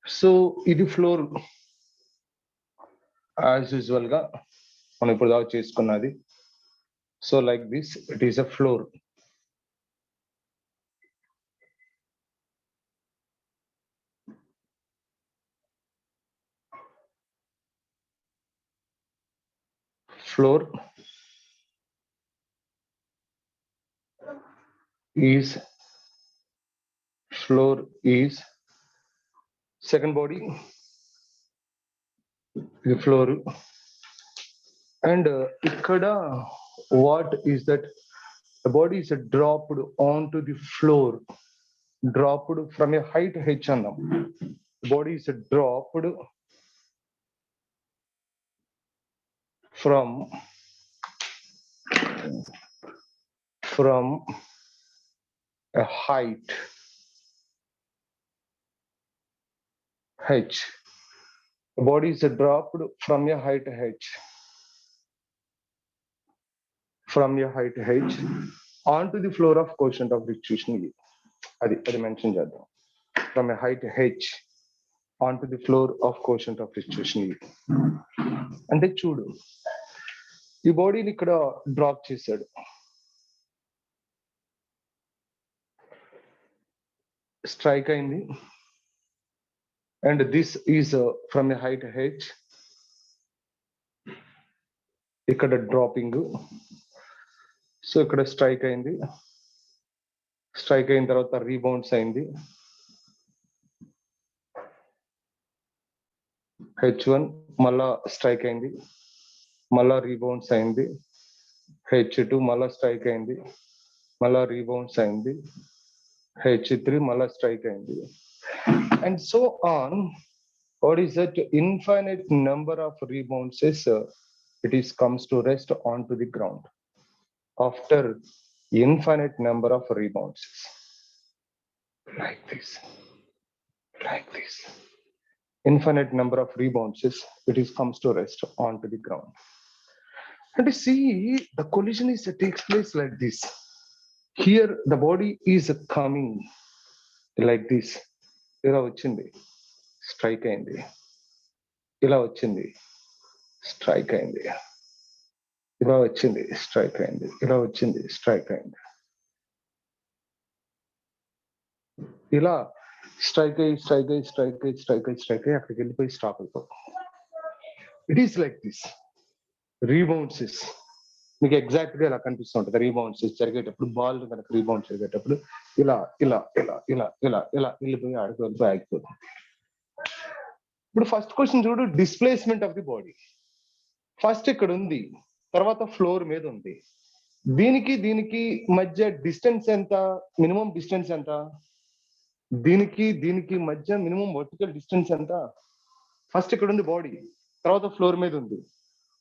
Speaker 1: సో ఇది ఫ్లోర్ యాజ్ యూజువల్ గా మనం ఇప్పుడు దాకా చేసుకున్నది. So like this it is a floor. Floor is second body, the floor, and ikkada what is that? The body is dropped onto the floor, dropped from a height h annam. The body is dropped from a height h. The body is dropped from a height h, onto the floor of quotient of distribution E. అది mention చేద్దాం. From a height h onto the floor of quotient of distribution E. అంటే చూడు, ఈ బాడీని ఇక్కడ drop చేశాడు. Strike అయింది. And this is from a height H. ఇక్కడ డ్రాపింగ్. సో ఇక్కడ స్ట్రైక్ అయింది. స్ట్రైక్ అయిన తర్వాత రీబౌండ్స్ అయింది. H1 మళ్ళా స్ట్రైక్ అయింది, మళ్ళా రీబౌండ్స్ అయింది. H2 మళ్ళా స్ట్రైక్ అయింది, మళ్ళా రీబౌండ్స్ అయింది. H3 మళ్ళా స్ట్రైక్ అయింది. And so on. What is that? Infinite number of rebounds is it is comes to rest onto the ground after infinite number of rebounds. Like this. Infinite number of rebounds is it is comes to rest onto the ground. And you see the collision is takes place like this. Here the body is coming like this. ఇలా వచ్చింది, strike అయింది. ఇలా వచ్చింది, strike అయింది. ఇలా వచ్చింది, strike అయింది. ఇలా వచ్చింది, స్ట్రైక్ అయింది. ఇలా స్ట్రైక్ అయ్యి అక్కడికి వెళ్ళిపోయి స్టాప్ అయిపోతుంది. It is like this. Rebounces మీకు ఎగ్జాక్ట్ గా ఇలా కనిపిస్తూ ఉంటుంది. రీబౌన్సెస్ జరిగేటప్పుడు, బాల్ కనుక రీబౌండ్ జరిగేటప్పుడు ఇలా ఇలా ఇలా ఇలా ఇలా ఇలా వెళ్ళిపోయి వెళ్ళిపోయి ఆగిపోతుంది. ఇప్పుడు ఫస్ట్ క్వశ్చన్ చూడు, displacement of the body. First ఇక్కడ ఉంది, తర్వాత ఫ్లోర్ మీద ఉంది. దీనికి మధ్య డిస్టెన్స్ ఎంత? మినిమం డిస్టెన్స్ ఎంత? దీనికి మధ్య మినిమం వర్టికల్ డిస్టెన్స్ ఎంత? ఫస్ట్ ఇక్కడ ఉంది బాడీ, తర్వాత ఫ్లోర్ మీద ఉంది.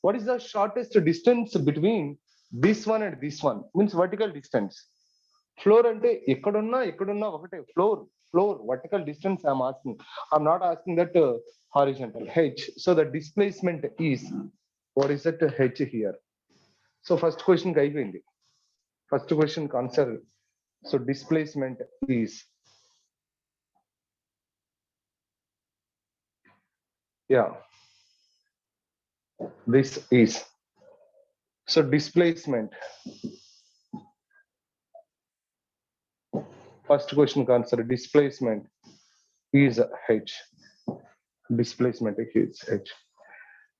Speaker 1: What is the shortest distance between this one and this one? Means vertical distance. Floor అంటే ఎక్కడున్నా ఒకటే. Floor vertical distance I'm asking. I'm not asking that horizontal h. So the displacement is, what is that h here? So first question ki ayindi. First question answer. So displacement is, yeah, this is. So displacement, first question answer, displacement is h. Displacement is h.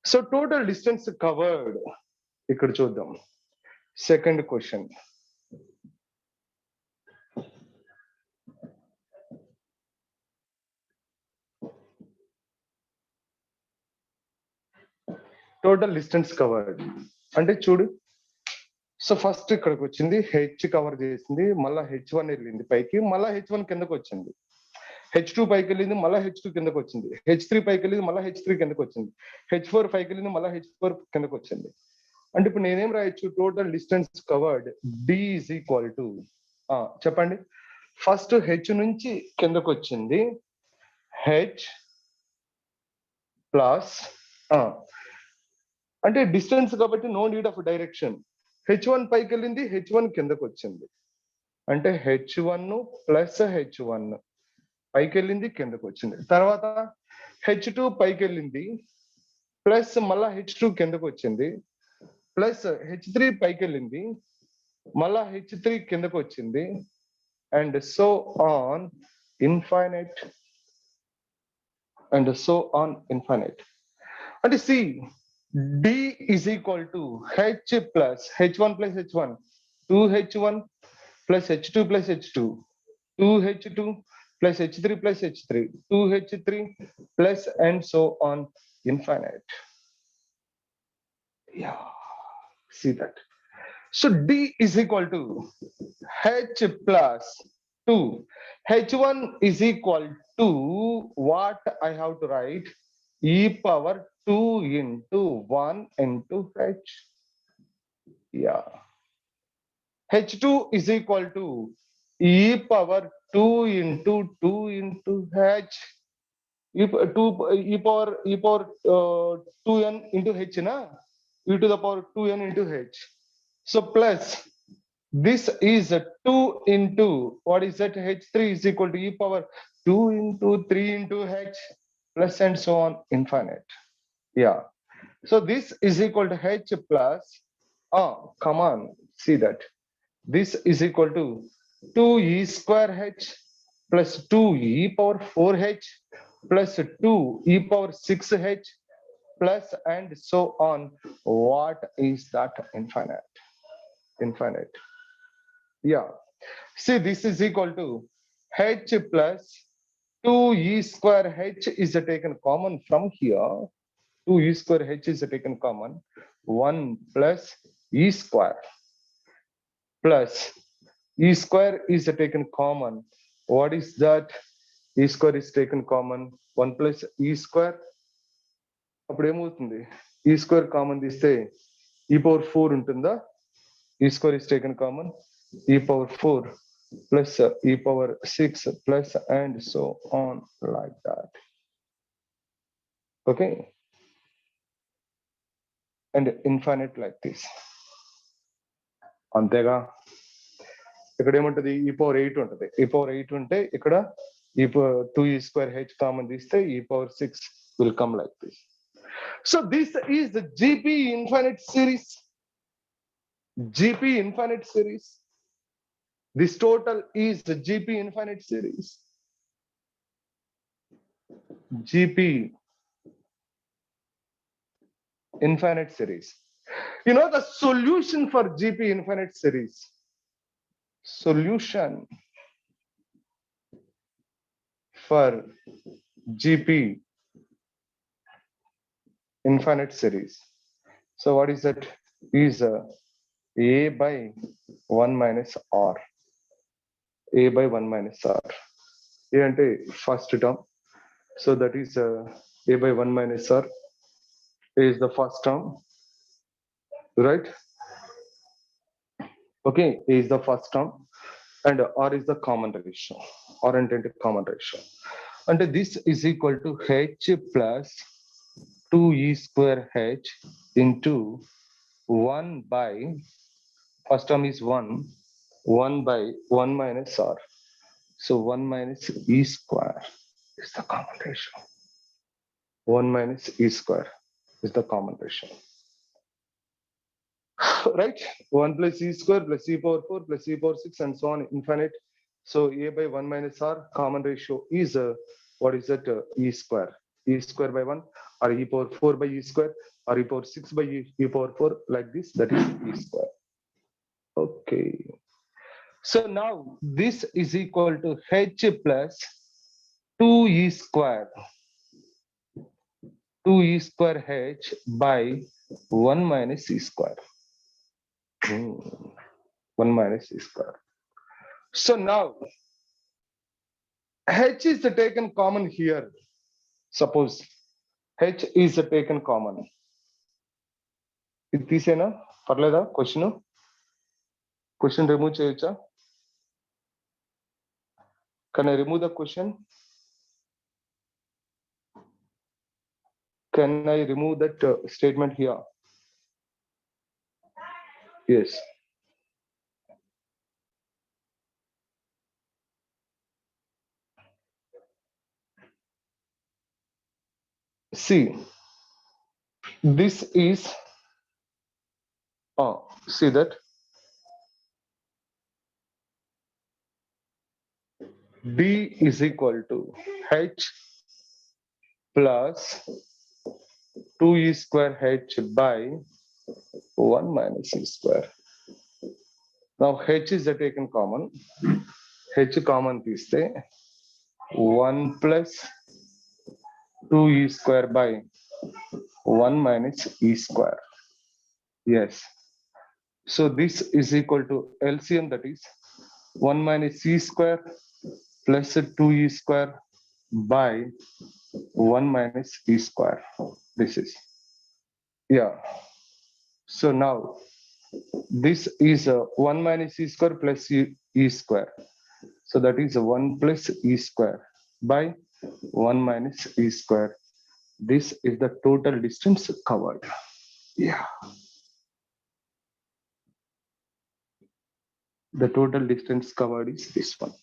Speaker 1: So total distance covered ikkada chuddam. Second question. Total distance covered అంటే చూడు. So first ఇక్కడికి వచ్చింది, H cover చేసింది, మళ్ళా H1 వెళ్ళింది పైకి, మళ్ళా H1 కిందకు వచ్చింది. H2 పైకి వెళ్ళింది మళ్ళీ H2 కిందకు వచ్చింది, H3 పైకి వెళ్ళింది మళ్ళీ H3 కిందకు వచ్చింది, H4 పైకి వెళ్ళింది మళ్ళీ H4 కిందకు వచ్చింది. అంటే ఇప్పుడు నేనేం రాయొచ్చు, total distance covered D is equal to, చెప్పండి, ఫస్ట్ H నుంచి కిందకు వచ్చింది H ప్లస్, అంటే డిస్టెన్స్ కాబట్టి no need of direction, H1 పైకి వెళ్ళింది H1 కిందకు వచ్చింది, అంటే H1 ప్లస్ H1 పైకి వెళ్ళింది కిందకు వచ్చింది. తర్వాత H2 పైకి వెళ్ళింది ప్లస్ మళ్ళా H2 కిందకు వచ్చింది, ప్లస్ H3 పైకి వెళ్ళింది మళ్ళా H3 కిందకు వచ్చింది, and so on infinite, and so on infinite. అంటే C D is equal to H plus H1 plus H1, 2H1 plus H2 plus H2, 2H2 plus H3 plus H3, 2H3 plus and so on infinite. Yeah, see that. So D is equal to H plus 2. H1 is equal to what I have to write? E power 2 into 1 into H. Yeah. H2 is equal to E power 2 into 2 into H. E power 2n into H na? E to the power 2n into H. So plus this is 2 into what is that? H3 is equal to E power 2 into 3 into H plus and so on infinite. Yeah. So this is equal to H plus, come on, see that. This is equal to 2E square H plus 2E power 4H plus 2E power 6H plus and so on. What is that? Infinite. Infinite. Yeah. See, this is equal to H plus 2E square H is taken common from here. 2E square H is taken common. 1 plus E square plus E square is taken common. What is that? E square is taken common. 1 plus E square. అప్పుడు ఏమవుతుంది? E square common తీస్తే E power 4 ఉంటుందా? E square is taken common. E power 4 plus E power 6 plus and so on like that. Okay. And infinite like this. అంతేగా. ఇక్కడ ఏముంటది? E power 8 ఉంటది. E power 8 ఉంటే ఇక్కడ E power 2E square H common తీస్తే E power 6 will come like this. So this is the GP infinite series. GP infinite series. This total is the GP infinite series. GP infinite series. You know the solution for GP infinite series. Solution for GP infinite series. So what is that? Is A by 1 minus R. A by 1 minus R. A ante first term. So that is A by 1 minus R. A is the first term. Right? Okay, A is the first term. And R is the common ratio. R intended common ratio. And this is equal to H plus 2E square H into 1 by, first term is 1 by 1 minus R. So 1 minus E square is the common ratio. 1 minus E square is the common ratio. Right? 1 plus E square plus E power 4 plus E power 6 and so on infinite. So A by 1 minus R common ratio is what is that? E square. E square by 1 or E power 4 by E square or E power 6 by E power 4 like this, that is E square. Okay. So now this is equal to H plus 2E square. 2E square H by 1 minus E square. 1 minus E square. So now H is taken common here. Suppose H is taken common. ఇది తీసేనా పర్లేదా question remove చేయొచ్చా? Can I remove the question? Can I remove that statement here? Yes. See, this is see that D is equal to H plus 2E square H by 1 minus E square. Now H is taken common. H common తీస్తే 1 plus 2E square by 1 minus E square. Yes. So this is equal to LCM, that is 1 minus E square plus 2E square by 1 minus E square. This is, yeah. So now this is 1 minus E square plus E square. So that is 1 plus E square by 1 minus E square. This is the total distance covered. Yeah. The total distance covered is this one.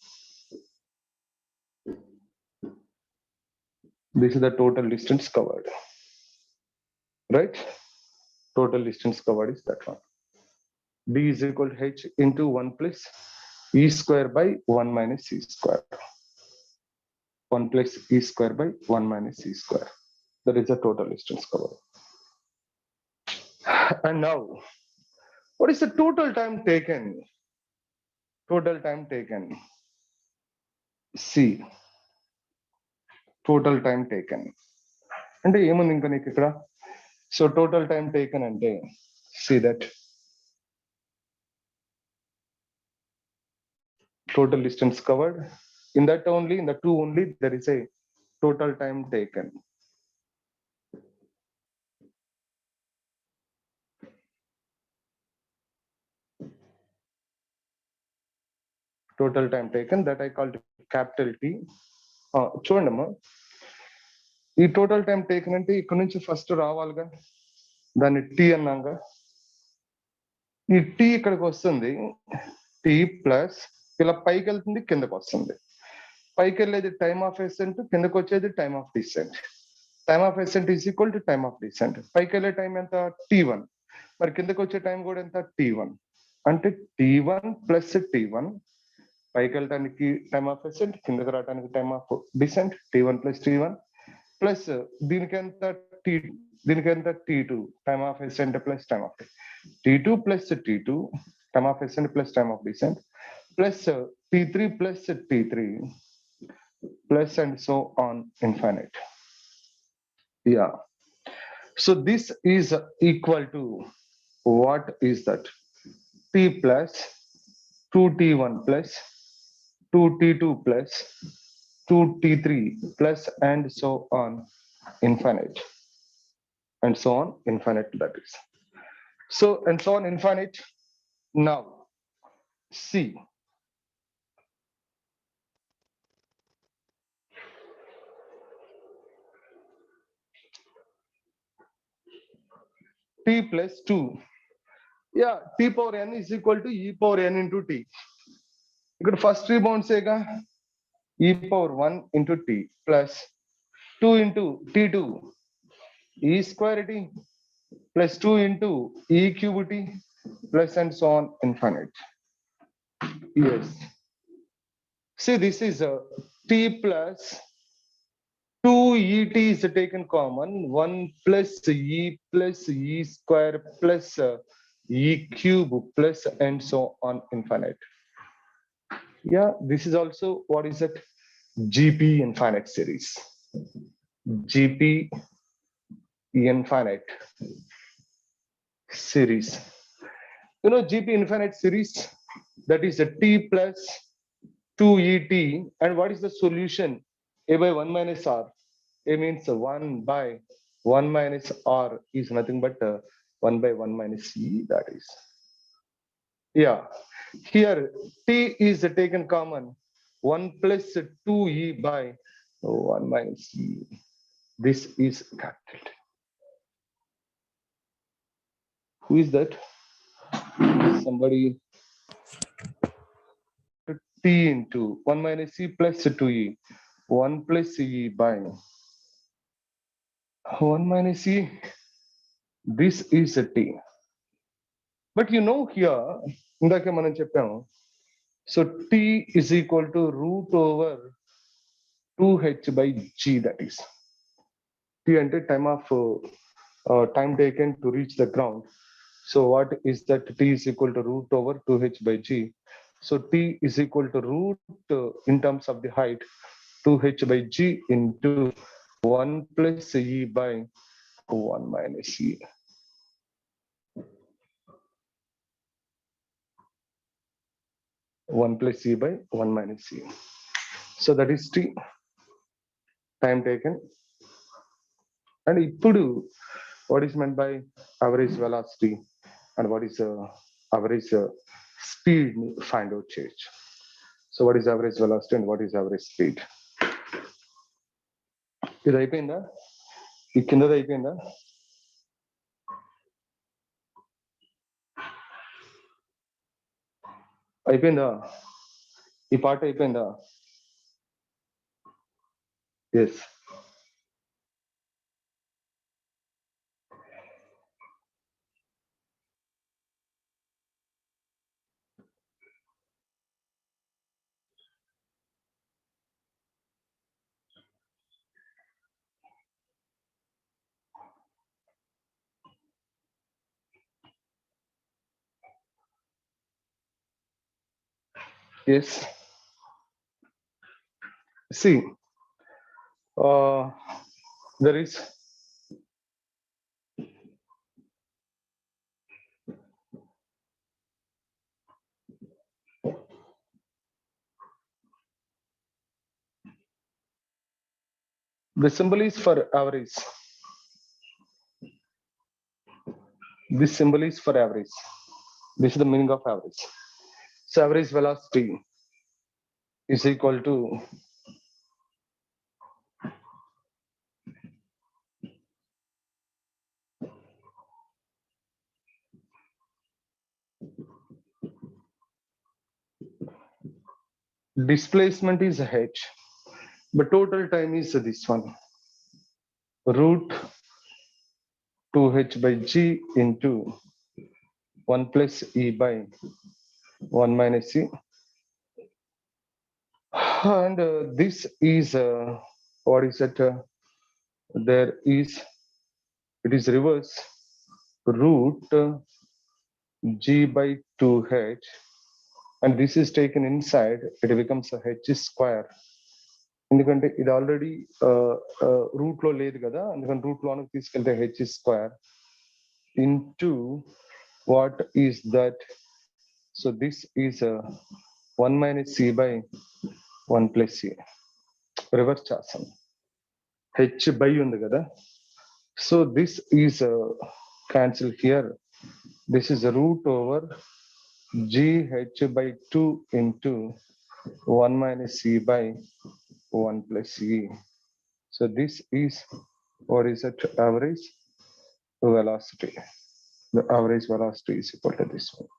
Speaker 1: This is the total distance covered. Right? Total distance covered is that one. D is equal to H into 1 plus E square by 1 minus E square. 1 plus E square by 1 minus E square. That is the total distance covered. And now, what is the total time taken? Total time taken. C. Total time taken. అంటే ఏముంది ఇంకా నీకు ఇక్కడ? So total time taken అంటే see that total distance covered. In that only, in the two only, there is a total time taken. Total time taken, that I called capital T. చూడండమ్మా, ఈ total time taken అంటే ఇక్కడ నుంచి first రావాలిగా, దాన్ని tea అన్నాగా. ఈ tea ఇక్కడికి వస్తుంది, tea plus ఇలా పైకి వెళ్తుంది, కిందకు వస్తుంది. పైకి వెళ్ళేది టైమ్ ఆఫ్ ఎసెంట్, కిందకు వచ్చేది time of descent. Time of ascent is equal to time of descent. పైకి వెళ్ళే టైం ఎంత? T1. మరి కిందకు వచ్చే టైం కూడా ఎంత? T1. అంటే T1 ప్లస్ T1. పైకి వెళ్ళడానికి టైమ్ ఆఫ్ ఎసెంట్, కిందకు రావడానికి time of descent, T1 plus T1 plus దీనికి ఎంత? T2. దీనికి ఎంత? T2. Time of ascent plus time of T2 plus T2, time of ascent plus time of descent plus T3 plus T3 plus and so on infinite. Yeah. So this is equal to, what is that? T plus 2T1 plus 2T2 plus 2T3 plus and so on infinite. And so on infinite, that is. So and so on infinite. Now see, T plus 2. Yeah, T power n is equal to E power n into T. ఇక్కడ first rebounds ఏగా, E power 1 into T plus 2 into T2 E square T plus 2 into E cube T plus and so on infinite. Yes. See, this is a T plus 2 ET is taken common, 1 plus E square plus E cube plus and so on infinite. Yeah, this is also, what is it? GP infinite series. GP infinite series. You know GP infinite series, that is a T plus 2et, and what is the solution? A by 1 minus r. A means 1 by 1 minus r is nothing but 1 by 1 minus e, that is. Yeah, here t is taken common, 1 plus 2e by 1 minus e. This is capital T. Who is that? Somebody. T into 1 minus e plus 2e, 1 plus e by 1 minus e. This is a t. But you know here, ఇందాకే మనం చెప్పాము, so t is equal to root over 2h by g, that is. T అంటే time taken to reach the ground. So what is that? T is equal to root over 2h by g. So t is equal to root in terms of the height 2h by g into 1 plus e by 1 minus e. One plus e by 1 minus e. So that is t, time taken. And ఇప్పుడు what is meant by average velocity and what is average speed find out change. So what is average velocity and what is average speed? ఇది అయిపోయిందా? ఈ కిందది అయిపోయిందా? అయిపోయిందా? ఈ పాట అయిపోయిందా? Yes. Yes. See, there is the symbol is for average. This symbol is for average. This is the meaning of average. So average velocity is equal to displacement is h, but total time is this one, root 2h by g into 1 plus e by 1 minus e. And this is what is it? There is, it is reverse, root g by 2h, and this is taken inside, it becomes a h square. ఎందుకంటే ఇది already route లో లేదు కదా, అందుకని route లోనికి తీసుకెళ్తే H square into what is that. So this is 1 minus c by 1 plus c. Reverse చేస్తాం, H by ఉంది కదా, so this is cancel here. This is a root over gh by 2 into 1 minus c by 1 plus c. So this is, what is it? Average velocity. The average velocity is equal to this one.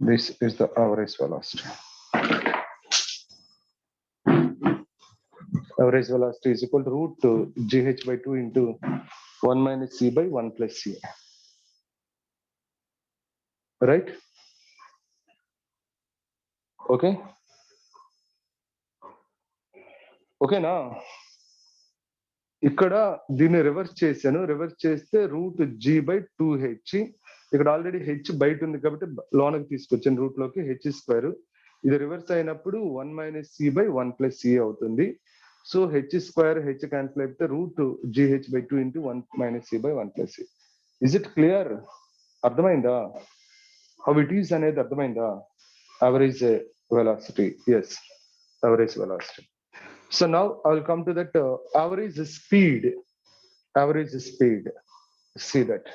Speaker 1: This is the average velocity. Average velocity is equal to root to gh by 2 into 1 minus c by 1 plus c. Right? Okay? Okay na? ఇక్కడ దీన్ని reverse చేశాను, reverse చేస్తే route G by 2h, ఇక్కడ already H బయట ఉంది కాబట్టి లోనకి తీసుకొచ్చాను రూట్ లోకి, హెచ్ స్క్వేర్. ఇది రివర్స్ అయినప్పుడు 1 minus c by 1 plus c అవుతుంది. So H square H cancel అయిపోతే root g h by 2 into 1 minus c by 1 plus c. Is it clear? అర్థమైందా? హౌ ఇట్ ఈస్ అనేది అర్థమైందా? average velocity. Yes, average velocity. So now I will come to that average speed. Average speed. See that.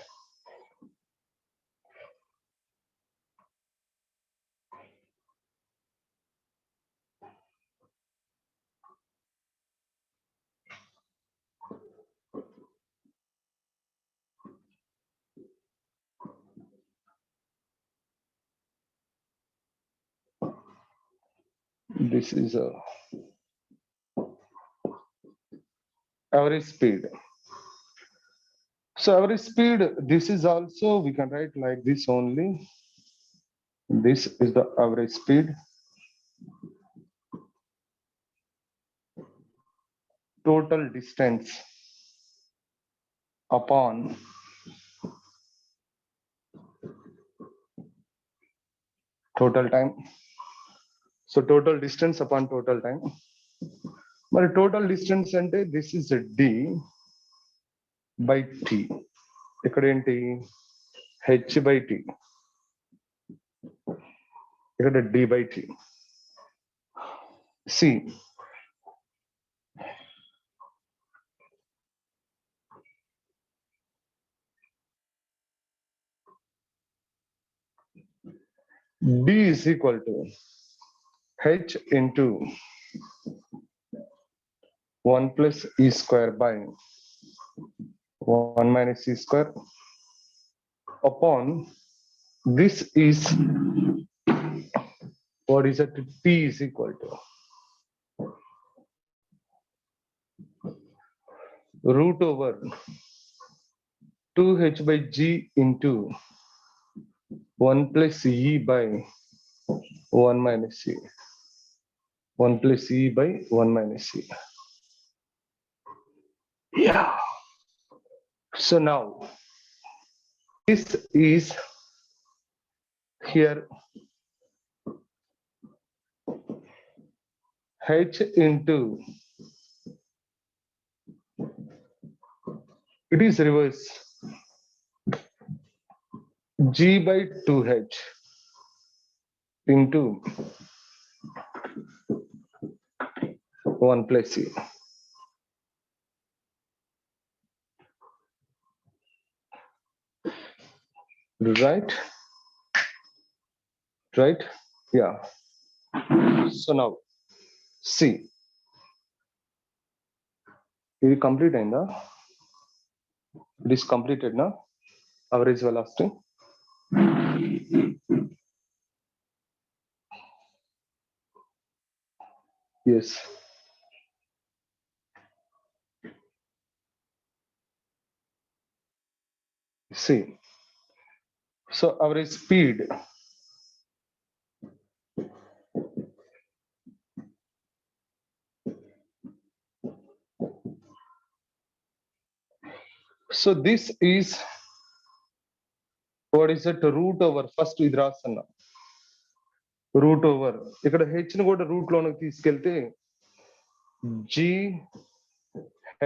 Speaker 1: This is average speed. So average speed, this is also, we can write like this only. This is the average speed. Total distance upon total time. So total distance upon total time. But total distance ante this is a d by t. ఇక్కడ ఏంటి h by t. ఇక్కడ d by t. See, d is equal to h into 1 plus e square by 1 minus e square upon this is what is it? T is equal to root over 2h by g into 1 plus e by 1 minus e. 1 plus e by 1 minus e. Yeah. So now this is here h into, it is reverse, g by 2h into 1 plus e. Right? Right? Yeah. So now, see. Is it complete ainda? It is completed now. Average velocity. Yes. See. So average speed. So this is what is it? Root over first ఇది రాస్తున్నా. Root over ఇక్కడ H ని కూడా route లోనికి తీసుకెళ్తే g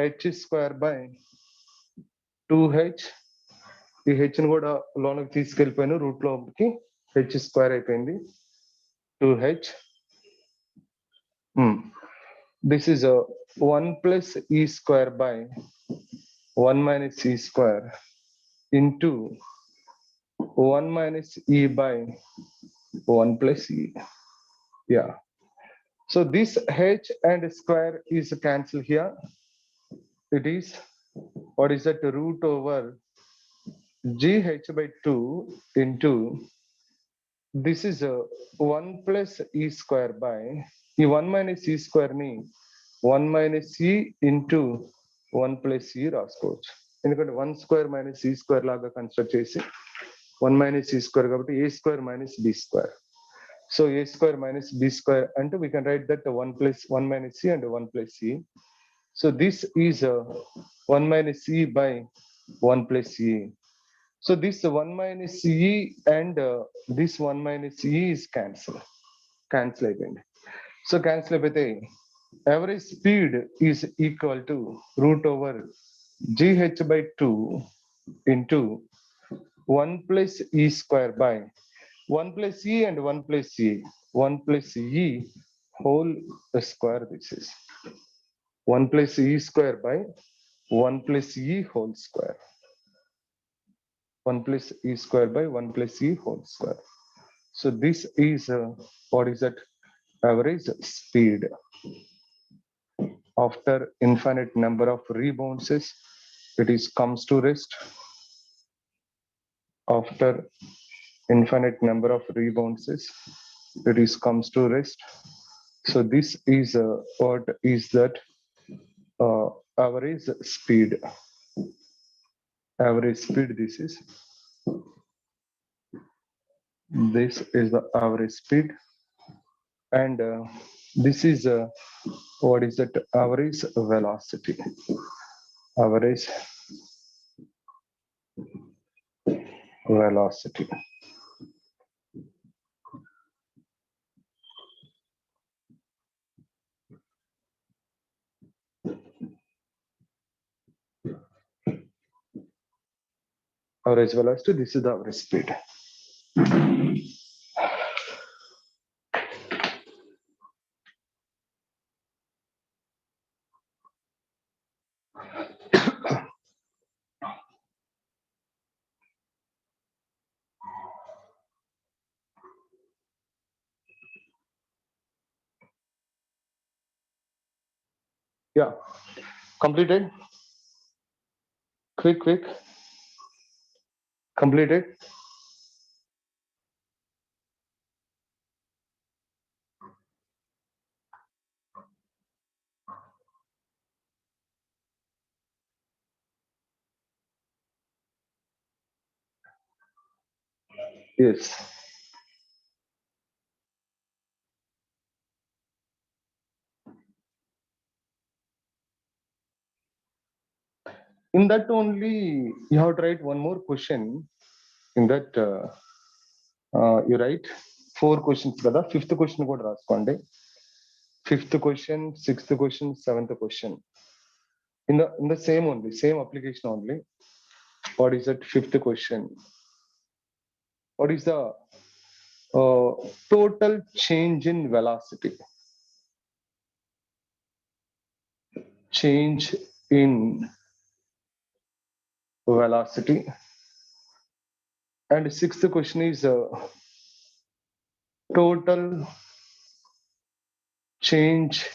Speaker 1: h square by 2h. ఈ H ని కూడా లోనికి తీసుకెళ్ళిపోయాను రూట్ లోకి, హెచ్ స్క్వేర్ అయిపోయింది 2h. దిస్ ఇస్ 1 ప్లస్ ఈ square by 1 minus e square into 1 minus e by 1 plus e. Yeah. So this h and square is cancelled here. It is, what is that, root over gh by 2 into, this is 1 plus e square by, ఈ 1 minus e square ni 1 minus e into 1 plus e రాసుకోవచ్చు. ఎందుకంటే 1 square minus e square లాగా construct చేసి 1 minus e square కాబట్టి a square minus b square. So a square minus b square, and we can write that 1 plus 1 minus c and 1 plus c. So this is 1 minus c by 1 plus c. So this 1 minus e and this 1 minus e is cancel అయిపోయింది. So cancel అయిపోతే average speed is equal to root over gh by 2 into 1 plus e square by 1 plus e and 1 plus e. 1 plus e whole square this is. 1 plus e square by 1 plus e whole square. 1 plus e square by 1 plus e whole square. So this is what is that? Average speed after infinite number of rebounds. It is comes to rest after infinite number of rebounds. It is comes to rest. So this is what is that? Average speed. Average speed. This is the average speed, and this is what is that? Average velocity. Average velocity. Average velocity. This is the average speed. Yeah, completed. Quick. Completed. Yes. In that only you have to write one more question. In that you write 4 questions kada. 5th question kuda raskondi. 5th question, 6th question, 7th question. In the same only, same application only. What is that 5th question? What is the total change in velocity? Change in velocity. And 6th question is total change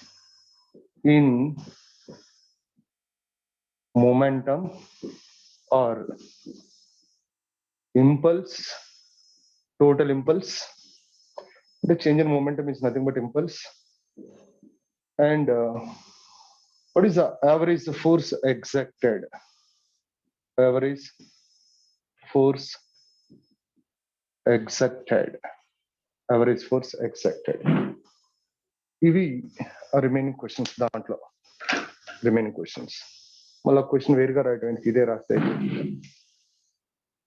Speaker 1: in momentum or impulse. Total impulse. The change in momentum is nothing but impulse. And what is the average force exerted? Average force exerted. Average force exerted. ఇవి remaining questions దాంట్లో remaining questions మళ్ళీ question వేరుగా రాయటం ఇదే రాస్తే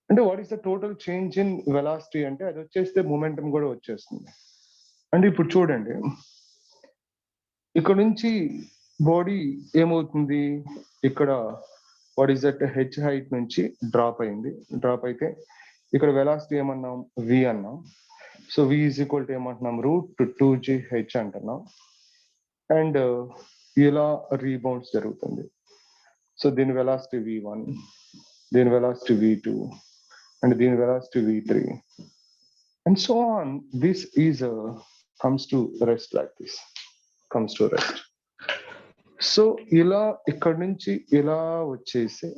Speaker 1: అంటే what is the total change in velocity అంటే అది వచ్చేస్తే మొమెంటం కూడా వచ్చేస్తుంది. అంటే ఇప్పుడు చూడండి ఇక్కడ నుంచి బాడీ ఏమవుతుంది, ఇక్కడ what is that H height నుంచి డ్రాప్ అయింది. డ్రాప్ అయితే ఇక్కడ వెలాసిటీ ఏమన్నాం, వి అన్నాం. So V is equal to ఏమంటున్నాం, √2gh అంటున్నాం. అండ్ ఇలా రీబౌండ్స్ జరుగుతుంది. సో దీని వెలాసిటీ v1, దీని వెలాసిటీ v2, అండ్ దీని velocity v3, and so on. This is comes to rest like this, comes to rest. సో ఇలా ఇక్కడ నుంచి ఇలా వచ్చేసి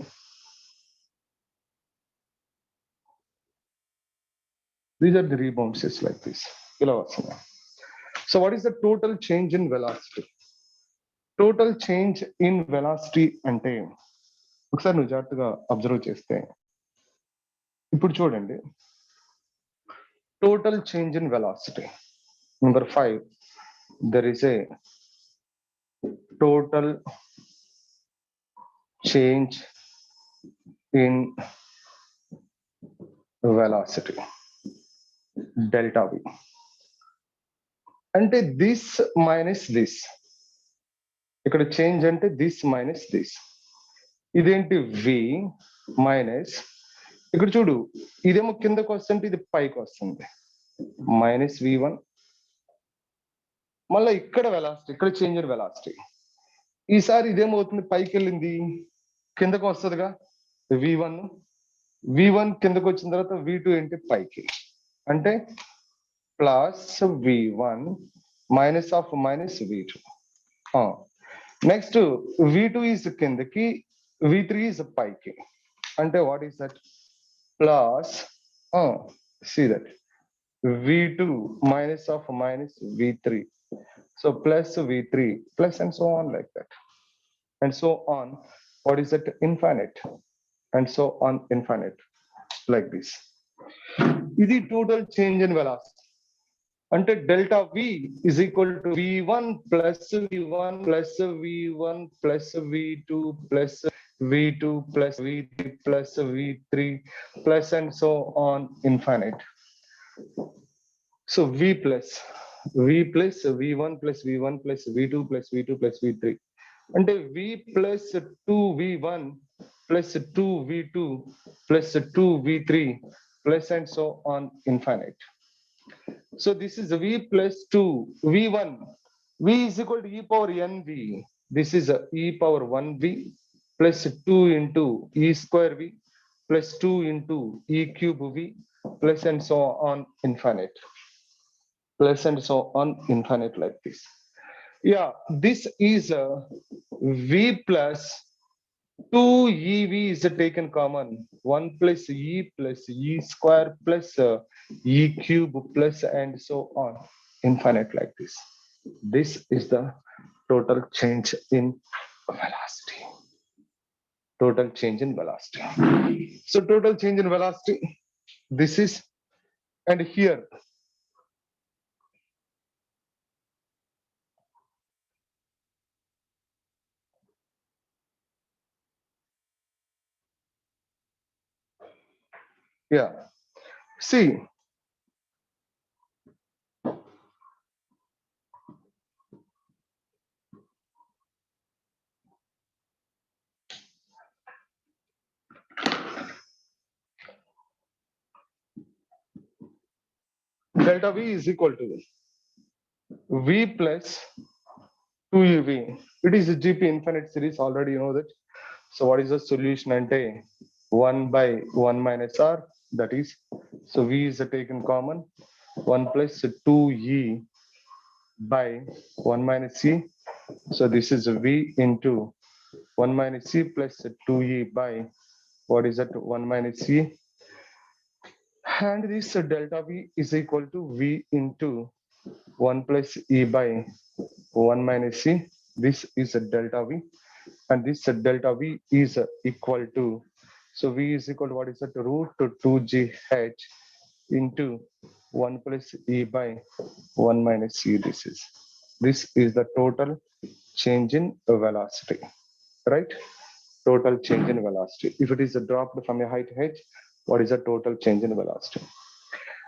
Speaker 1: these are the rebounds like this, ఇలా వస్తున్నాయి. So what is the total change in velocity? Total change in velocity అంటే ఒకసారి నువ్వు జాగ్రత్తగా అబ్జర్వ్ చేస్తే ఇప్పుడు చూడండి, total change in velocity number 5, there is a total change in velocity delta వి. అంటే దిస్ మైనస్ దిస్, ఇక్కడ చేంజ్ అంటే దిస్ మైనస్ దిస్. ఇదేంటి వి మైనస్, ఇక్కడ చూడు ఇదేమో కిందకు వస్తుంటే ఇది పైకి వస్తుంది. మైనస్ v1 మళ్ళీ ఇక్కడ వెలాసిటీ, ఇక్కడ చేంజ్ ఇన్ వెలాసిటీ. ఈసారి ఇదేమవుతుంది, పైకి వెళ్ళింది కిందకు వస్తుందిగా v1. v1 కిందకు వచ్చిన తర్వాత v2 ఏంటి పైకి, అంటే plus v1 minus of minus v2. Next v2 is కిందకి, v3 ఈజ్ పైకి, అంటే what is that, plus see that v2 minus of minus v3, so plus v3 plus and so on like that, and so on. What is that, infinite, and so on infinite like this. ఇది total change in velocity. అంటే delta v is equal to v1 plus v1 plus v1 plus v2 plus v2 plus v3 plus v3 plus and so on infinite. So v plus v1 plus v1 plus v2 plus v2 plus v3, అంటే v plus 2v1 plus 2v2 plus 2v3 plus and so on infinite. So this is v plus 2 v1, v is equal to e power nv. This is e power 1v plus 2 into e square v plus 2 into e cube v plus and so on infinite, plus and so on infinite like this. Yeah, this is v plus 2ev is taken common, 1 plus e square plus e cube plus and so on infinite like this. This is the total change in velocity. Total change in velocity. So total change in velocity, this is, and here yeah, see delta v is equal to v plus 2uv. It is a gp infinite series, already you know that. So what is the solution, ante 1 by 1 minus r, that is, so v is taken common, 1 plus 2e by 1 minus c, so this is v into 1 minus c plus 2e by, what is that, 1 minus c, and this delta v is equal to v into 1 plus e by 1 minus c. This is a delta v, and this delta v is equal to, so v is equal to, what is that, root to 2gh into 1 plus e by 1 minus c. This is the total change in velocity, right? Total change in velocity. If it is dropped from a height h, what is the total change in velocity?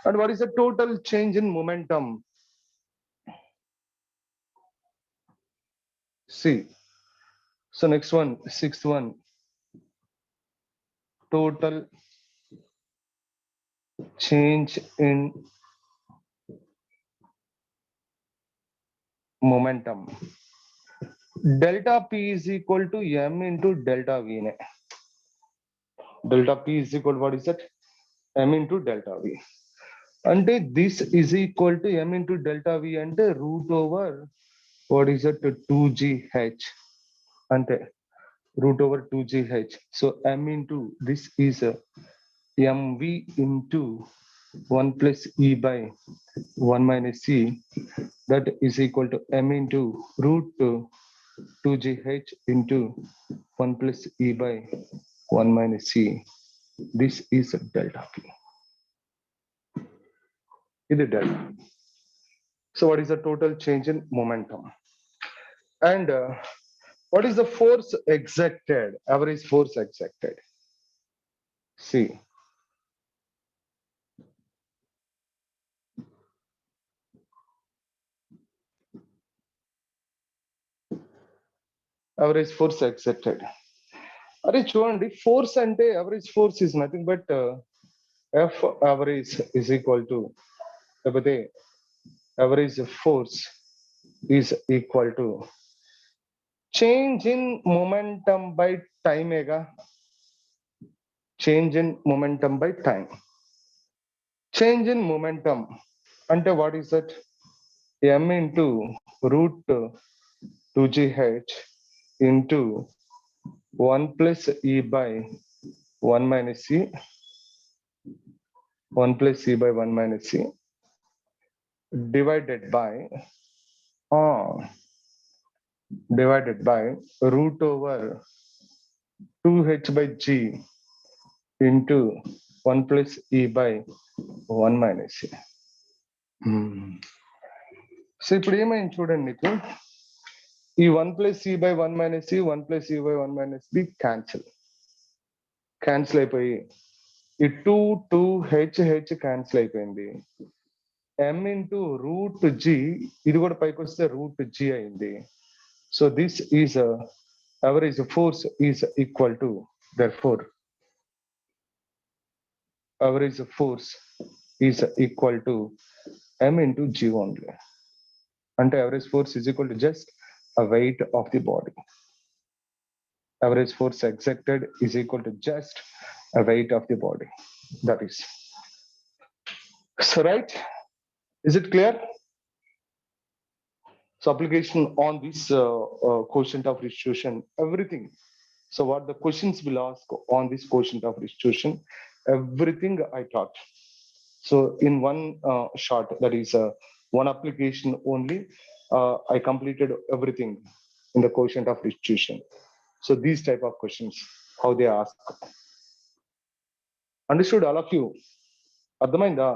Speaker 1: And what is the total change in momentum? See, so next one, sixth one, total change in momentum. Delta p is equal to m into delta v. Delta p is equal to, what is that, m into delta v. Ante this is equal to m into delta v ante root over, what is that, 2gh, ante root over 2gh. So m into this is mv into 1 plus e by 1 minus c, that is equal to m into root 2gh into 1 plus e by 1 minus c. This is delta p. This is delta. So what is the total change in momentum? And what is the force exerted, average force exerted? See, average force exerted. అరే చూడండి, force అంటే average force is nothing but F average is equal to లేకపోతే average force is equal to change in momentum by time ega. Change in momentum by time. Change in momentum ante what is that? M into root 2gh into 1 plus e by 1 minus c, 1 plus c by 1 minus c divided by root over 2h by g into 1 plus e by 1 minus c. So ఇప్పుడు ఏమైంది చూడండి నీకు, ఈ 1 plus c by 1 minus c, 1 plus c by 1 minus b cancel అయిపోయి ఈ 2h cancel అయిపోయింది. m into root G, ఇది కూడా పైకి వస్తే రూట్ జి అయింది. So this is average force is equal to, therefore average force is equal to m into g only. Ante average force is equal to just a weight of the body. Average force exerted is equal to just a weight of the body. That is so, right? Is it clear? So application on this quotient of restitution, everything. So what the questions will ask on this quotient of restitution, everything I taught. So in one shot, that is one application only, I completed everything in the quotient of restitution. So these type of questions, how they ask. Understood all of you? అర్థమైందా?